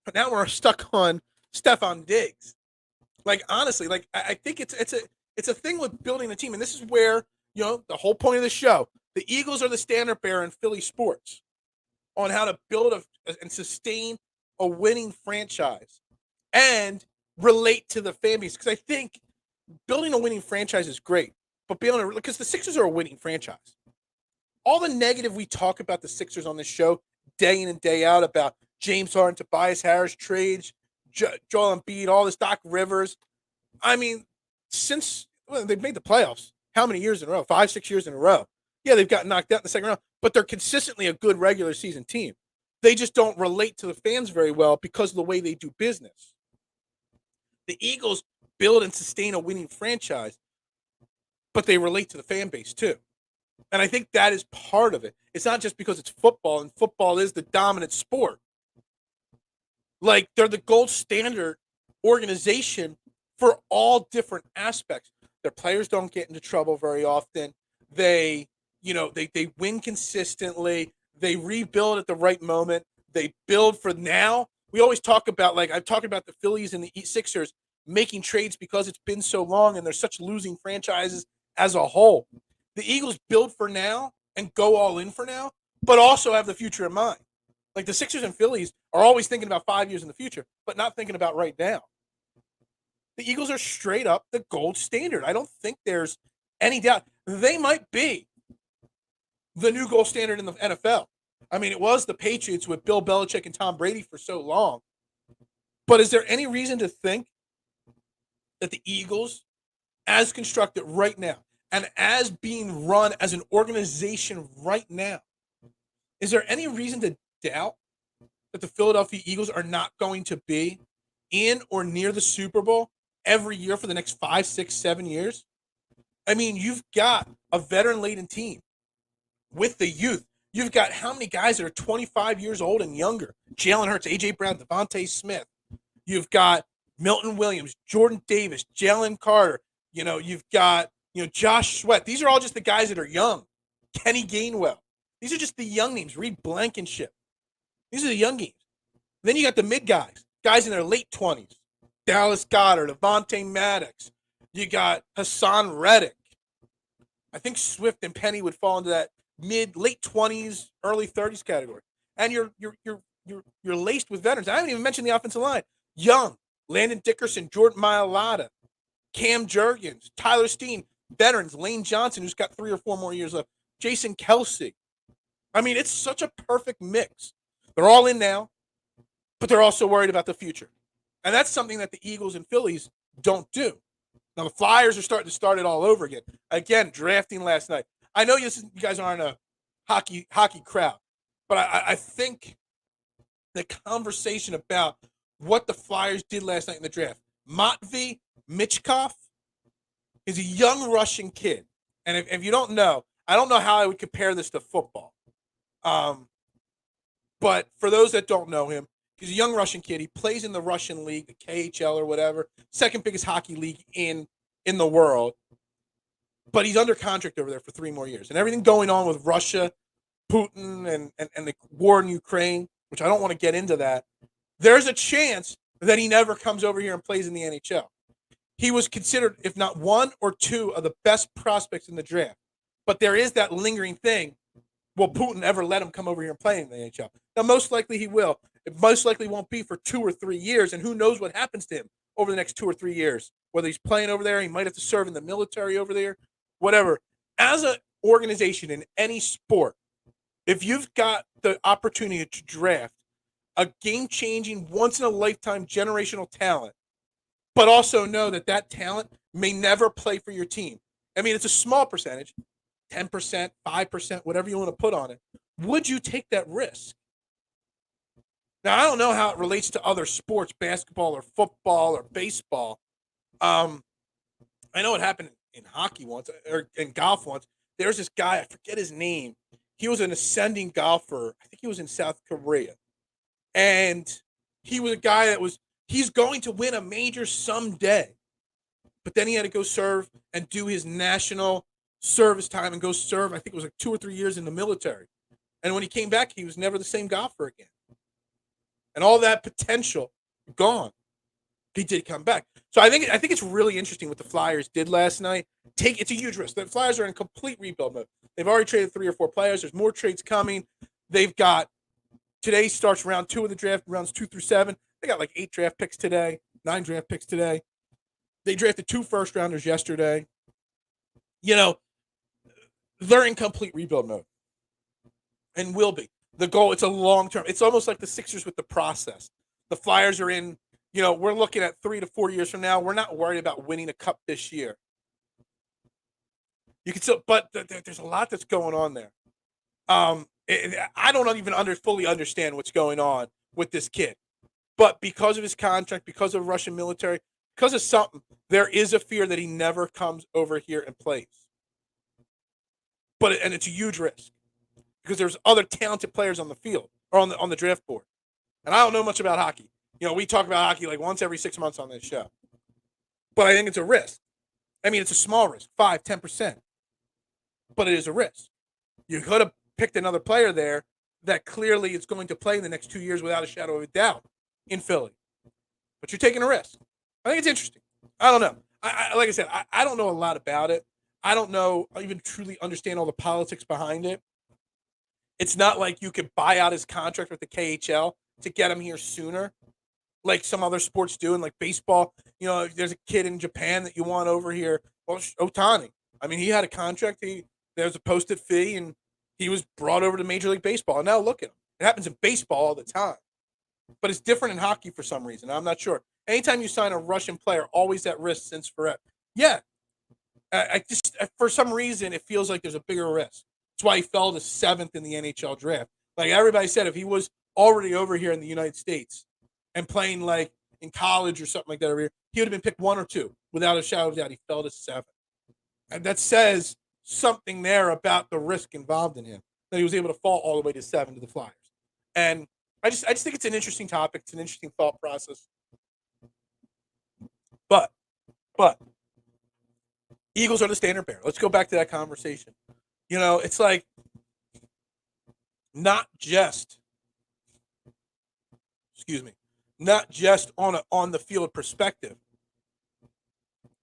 But now we're stuck on Stefon Diggs. Like, honestly, like, I think it's a thing with building a team. And this is where, the whole point of the show, the Eagles are the standard bearer in Philly sports on how to build and sustain a winning franchise and relate to the fan base. Because I think building a winning franchise is great, but because the Sixers are a winning franchise. All the negative we talk about the Sixers on this show day in and day out about James Harden, Tobias Harris trades, Joel Embiid, all this, Doc Rivers. I mean, since they've made the playoffs, how many years in a row? 5, 6 years in a row. Yeah, they've gotten knocked out in the second round, but they're consistently a good regular season team. They just don't relate to the fans very well because of the way they do business. The Eagles build and sustain a winning franchise, but they relate to the fan base too. And I think that is part of it. It's not just because it's football, and football is the dominant sport. Like, they're the gold standard organization for all different aspects. Their players don't get into trouble very often. They win consistently. They rebuild at the right moment. They build for now. We always talk about, like, I've talked about the Phillies and the Sixers making trades because it's been so long and they're such losing franchises as a whole. The Eagles build for now and go all in for now, but also have the future in mind. Like, the Sixers and Phillies are always thinking about 5 years in the future, but not thinking about right now. The Eagles are straight up the gold standard. I don't think there's any doubt. They might be the new gold standard in the NFL. I mean, it was the Patriots with Bill Belichick and Tom Brady for so long. But is there any reason to think that the Eagles, as constructed right now, and as being run as an organization right now, is there any reason to doubt that the Philadelphia Eagles are not going to be in or near the Super Bowl every year for the next 5, 6, 7 years? I mean, you've got a veteran-laden team with the youth. You've got how many guys that are 25 years old and younger? Jalen Hurts, A.J. Brown, Devontae Smith. You've got Milton Williams, Jordan Davis, Jalen Carter. You've got, Josh Sweat. These are all just the guys that are young. Kenny Gainwell. These are just the young names. Reed Blankenship. These are the young games. Then you got the mid guys in their late 20s. Dallas Goedert, Avonte Maddox. You got Hassan Reddick. I think Swift and Penny would fall into that late 20s, early 30s category. And you're laced with veterans. I haven't even mentioned the offensive line. Young, Landon Dickerson, Jordan Mailata, Cam Jurgens, Tyler Steen, veterans, Lane Johnson, who's got 3 or 4 more years left, Jason Kelsey. I mean, it's such a perfect mix. They're all in now, but they're also worried about the future. And that's something that the Eagles and Phillies don't do. Now, the Flyers are starting to start it all over again. Again, drafting last night. I know you guys aren't a hockey crowd, but I think the conversation about what the Flyers did last night in the draft, Matvei Michkov is a young Russian kid. And if you don't know, I don't know how I would compare this to football. But for those that don't know him, he's a young Russian kid. He plays in the Russian league, the KHL or whatever, second biggest hockey league in the world. But he's under contract over there for 3 more years. And everything going on with Russia, Putin, and the war in Ukraine, which I don't want to get into that, there's a chance that he never comes over here and plays in the NHL. He was considered, if not 1 or 2, of the best prospects in the draft. But there is that lingering thing. Will Putin ever let him come over here and play in the NHL? Now, most likely he will. It most likely won't be for 2 or 3 years, and who knows what happens to him over the next 2 or 3 years. Whether he's playing over there, he might have to serve in the military over there, whatever. As an organization in any sport, if you've got the opportunity to draft a game-changing, once-in-a-lifetime generational talent, but also know that that talent may never play for your team. I mean, it's a small percentage, 10%, 5%, whatever you want to put on it. Would you take that risk? Now, I don't know how it relates to other sports, basketball or football or baseball. I know it happened in hockey once, or in golf once. There's this guy, I forget his name. He was an ascending golfer. I think he was in South Korea. And he was a guy that he's going to win a major someday. But then he had to go serve and do his national service time and go serve, I think it was like 2 or 3 years in the military. And when he came back, he was never the same golfer again. And all that potential gone. He did come back. So I think it's really interesting what the Flyers did last night. It's a huge risk. The Flyers are in complete rebuild mode. They've already traded 3 or 4 players. There's more trades coming. They've got today starts round 2 of the draft, rounds 2 through 7. They got like 8 draft picks today, 9 draft picks today. They drafted 2 first-rounders yesterday. You know, they're in complete rebuild mode and will be. The goal, it's a long-term. It's almost like the Sixers with the process. The Flyers are in, we're looking at 3 to 4 years from now. We're not worried about winning a cup this year. You can still, but there's a lot that's going on there. I don't even fully understand what's going on with this kid. But because of his contract, because of Russian military, because of something, there is a fear that he never comes over here and plays. And it's a huge risk because there's other talented players on the field or on the draft board. And I don't know much about hockey. We talk about hockey like once every 6 months on this show. But I think it's a risk. I mean, it's a small risk, 5, 10%. But it is a risk. You could have picked another player there that clearly is going to play in the next 2 years without a shadow of a doubt in Philly. But you're taking a risk. I think it's interesting. I don't know. Like I said, I don't know a lot about it. I don't know, I even truly understand all the politics behind it. It's not like you could buy out his contract with the KHL to get him here sooner, like some other sports do. And like baseball, there's a kid in Japan that you want over here. Well, Ohtani. I mean, he had a contract. There's a posted fee, and he was brought over to Major League Baseball. And now look at him. It happens in baseball all the time. But it's different in hockey for some reason. I'm not sure. Anytime you sign a Russian player, always at risk since forever. Yeah. I just, for some reason, it feels like there's a bigger risk. That's why he fell to 7th in the NHL draft. Like everybody said, if he was already over here in the United States and playing like in college or something like that over here, he would have been picked 1 or 2 without a shadow of a doubt. He fell to 7th. And that says something there about the risk involved in him, that he was able to fall all the way to 7 to the Flyers. And I just think it's an interesting topic. It's an interesting thought process. But Eagles are the standard bearer. Let's go back to that conversation. It's like not just on the field perspective.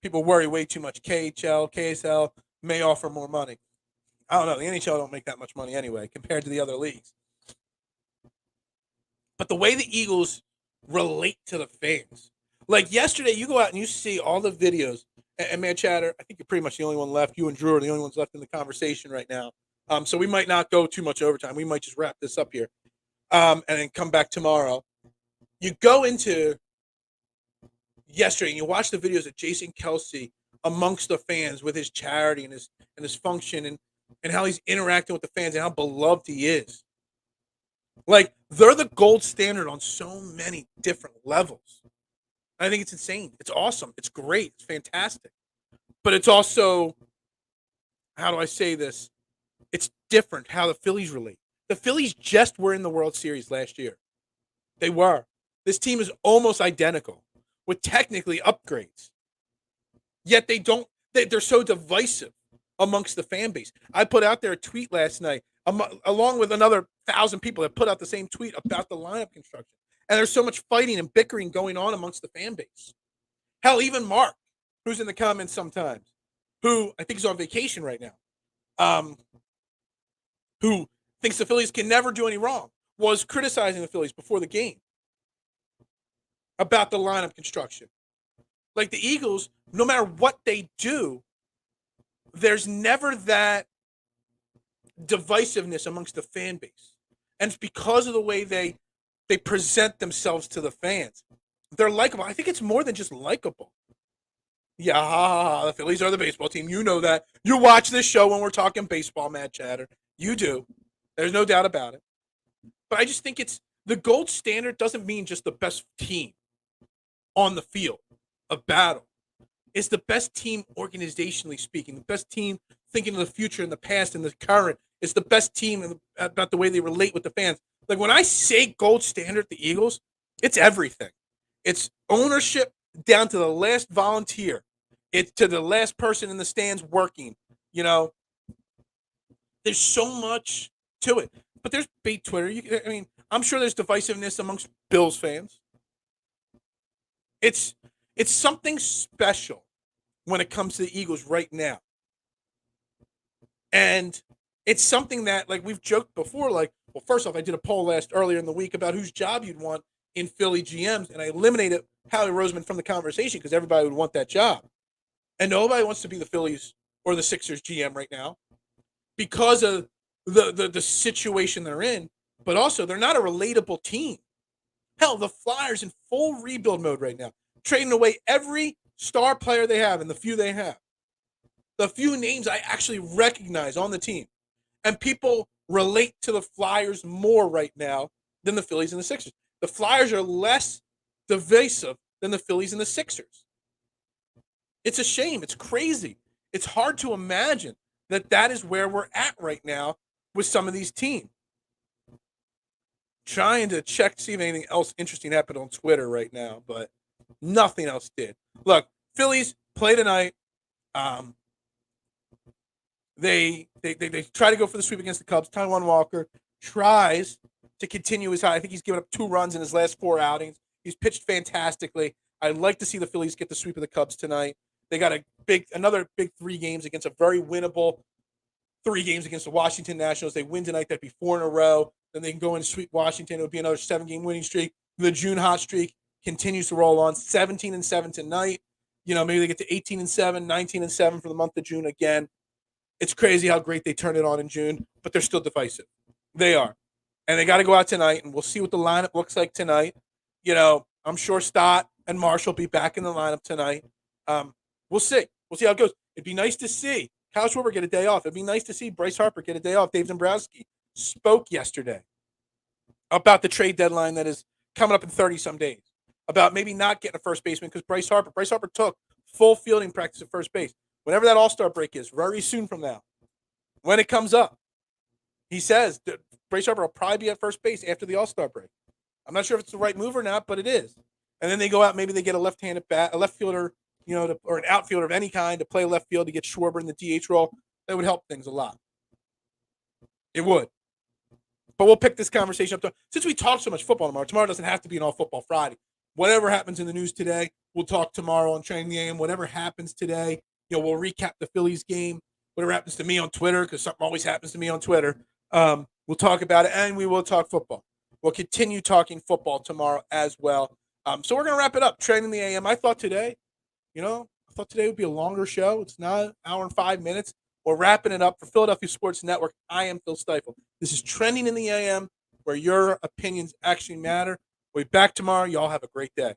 People worry way too much. KHL, KSL may offer more money. I don't know. The NHL don't make that much money anyway compared to the other leagues. But the way the Eagles relate to the fans, Like yesterday, you go out and you see all the videos. And man, Chatter, I think you're pretty much the only one left. You and Drew are the only ones left in the conversation right now. So we might not go too much overtime. We might just wrap this up here, and then come back tomorrow. You go into yesterday and you watch the videos of Jason Kelsey amongst the fans with his charity and his function and how he's interacting with the fans and how beloved he is. Like, they're the gold standard on so many different levels. I think it's insane. It's awesome. It's great. It's fantastic. But it's also, how do I say this? It's different how the Phillies relate. The Phillies just were in the World Series last year. They were. This team is almost identical with technically upgrades. Yet they're so divisive amongst the fan base. I put out there a tweet last night, along with another 1,000 people that put out the same tweet about the lineup construction. And there's so much fighting and bickering going on amongst the fan base. Hell, even Mark, who's in the comments sometimes, who I think is on vacation right now, who thinks the Phillies can never do any wrong, was criticizing the Phillies before the game about the lineup construction. Like the Eagles, no matter what they do, there's never that divisiveness amongst the fan base. And it's because of the way they present themselves to the fans. They're likable. I think it's more than just likable. Yeah, the Phillies are the baseball team. You know that. You watch this show when we're talking baseball, Mad Chatter. You do. There's no doubt about it. But I just think it's the gold standard doesn't mean just the best team on the field of battle. It's the best team organizationally speaking, the best team thinking of the future and the past and the current. It's the best team about the way they relate with the fans. Like when I say gold standard, the Eagles, it's everything. It's ownership down to the last volunteer. It's to the last person in the stands working. You know, there's so much to it. But there's bait Twitter. I'm sure there's divisiveness amongst Bills fans. It's something special when it comes to the Eagles right now. And it's something that, like we've joked before, like, well, first off, I did a poll earlier in the week about whose job you'd want in Philly GMs, and I eliminated Howie Roseman from the conversation because everybody would want that job. And nobody wants to be the Phillies or the Sixers GM right now because of the situation they're in, but also they're not a relatable team. Hell, the Flyers in full rebuild mode right now, trading away every star player they have and the few they have. The few names I actually recognize on the team. And people relate to the Flyers more right now than the Phillies and the Sixers. The Flyers are less divisive than the Phillies and the Sixers. It's a shame. It's crazy. It's hard to imagine that is where we're at right now with some of these teams. Trying to check to see if anything else interesting happened on Twitter right now, but nothing else did. Look, Phillies play tonight. They try to go for the sweep against the Cubs. Taijuan Walker tries to continue his high. I think he's given up 2 runs in his last 4 outings. He's pitched fantastically. I'd like to see the Phillies get the sweep of the Cubs tonight. They got another big 3 games against a very winnable 3 games against the Washington Nationals. They win tonight. That'd be 4 in a row. Then they can go and sweep Washington. It would be another 7-game winning streak. The June hot streak continues to roll on. 17-7 tonight. You know, maybe they get to 18-7, 19-7 for the month of June again. It's crazy how great they turn it on in June, but they're still divisive. They are. And they got to go out tonight, and we'll see what the lineup looks like tonight. You know, I'm sure Stott and Marshall will be back in the lineup tonight. We'll see. We'll see how it goes. It'd be nice to see Kyle Schwarber get a day off. It'd be nice to see Bryce Harper get a day off. Dave Dombrowski spoke yesterday about the trade deadline that is coming up in 30-some days, about maybe not getting a first baseman because Bryce Harper took full fielding practice at first base. Whenever that All-Star break is, very soon from now, when it comes up, he says that Bryce Harper will probably be at first base after the All-Star break. I'm not sure if it's the right move or not, but it is. And then they go out, maybe they get a left-handed bat, a left fielder, you know, or an outfielder of any kind to play left field to get Schwarber in the DH role. That would help things a lot. It would. But we'll pick this conversation up. Since we talk so much football tomorrow doesn't have to be an all-football Friday. Whatever happens in the news today, we'll talk tomorrow on Training Game. Whatever happens today, you know, we'll recap the Phillies game. Whatever happens to me on Twitter, because something always happens to me on Twitter, we'll talk about it, and we will talk football. We'll continue talking football tomorrow as well. So we're going to wrap it up. Trending the AM. I thought today would be a longer show. It's not an hour and 5 minutes. We're wrapping it up for Philadelphia Sports Network. I am Phil Stiefel. This is Trending in the AM, where your opinions actually matter. We'll be back tomorrow. Y'all have a great day.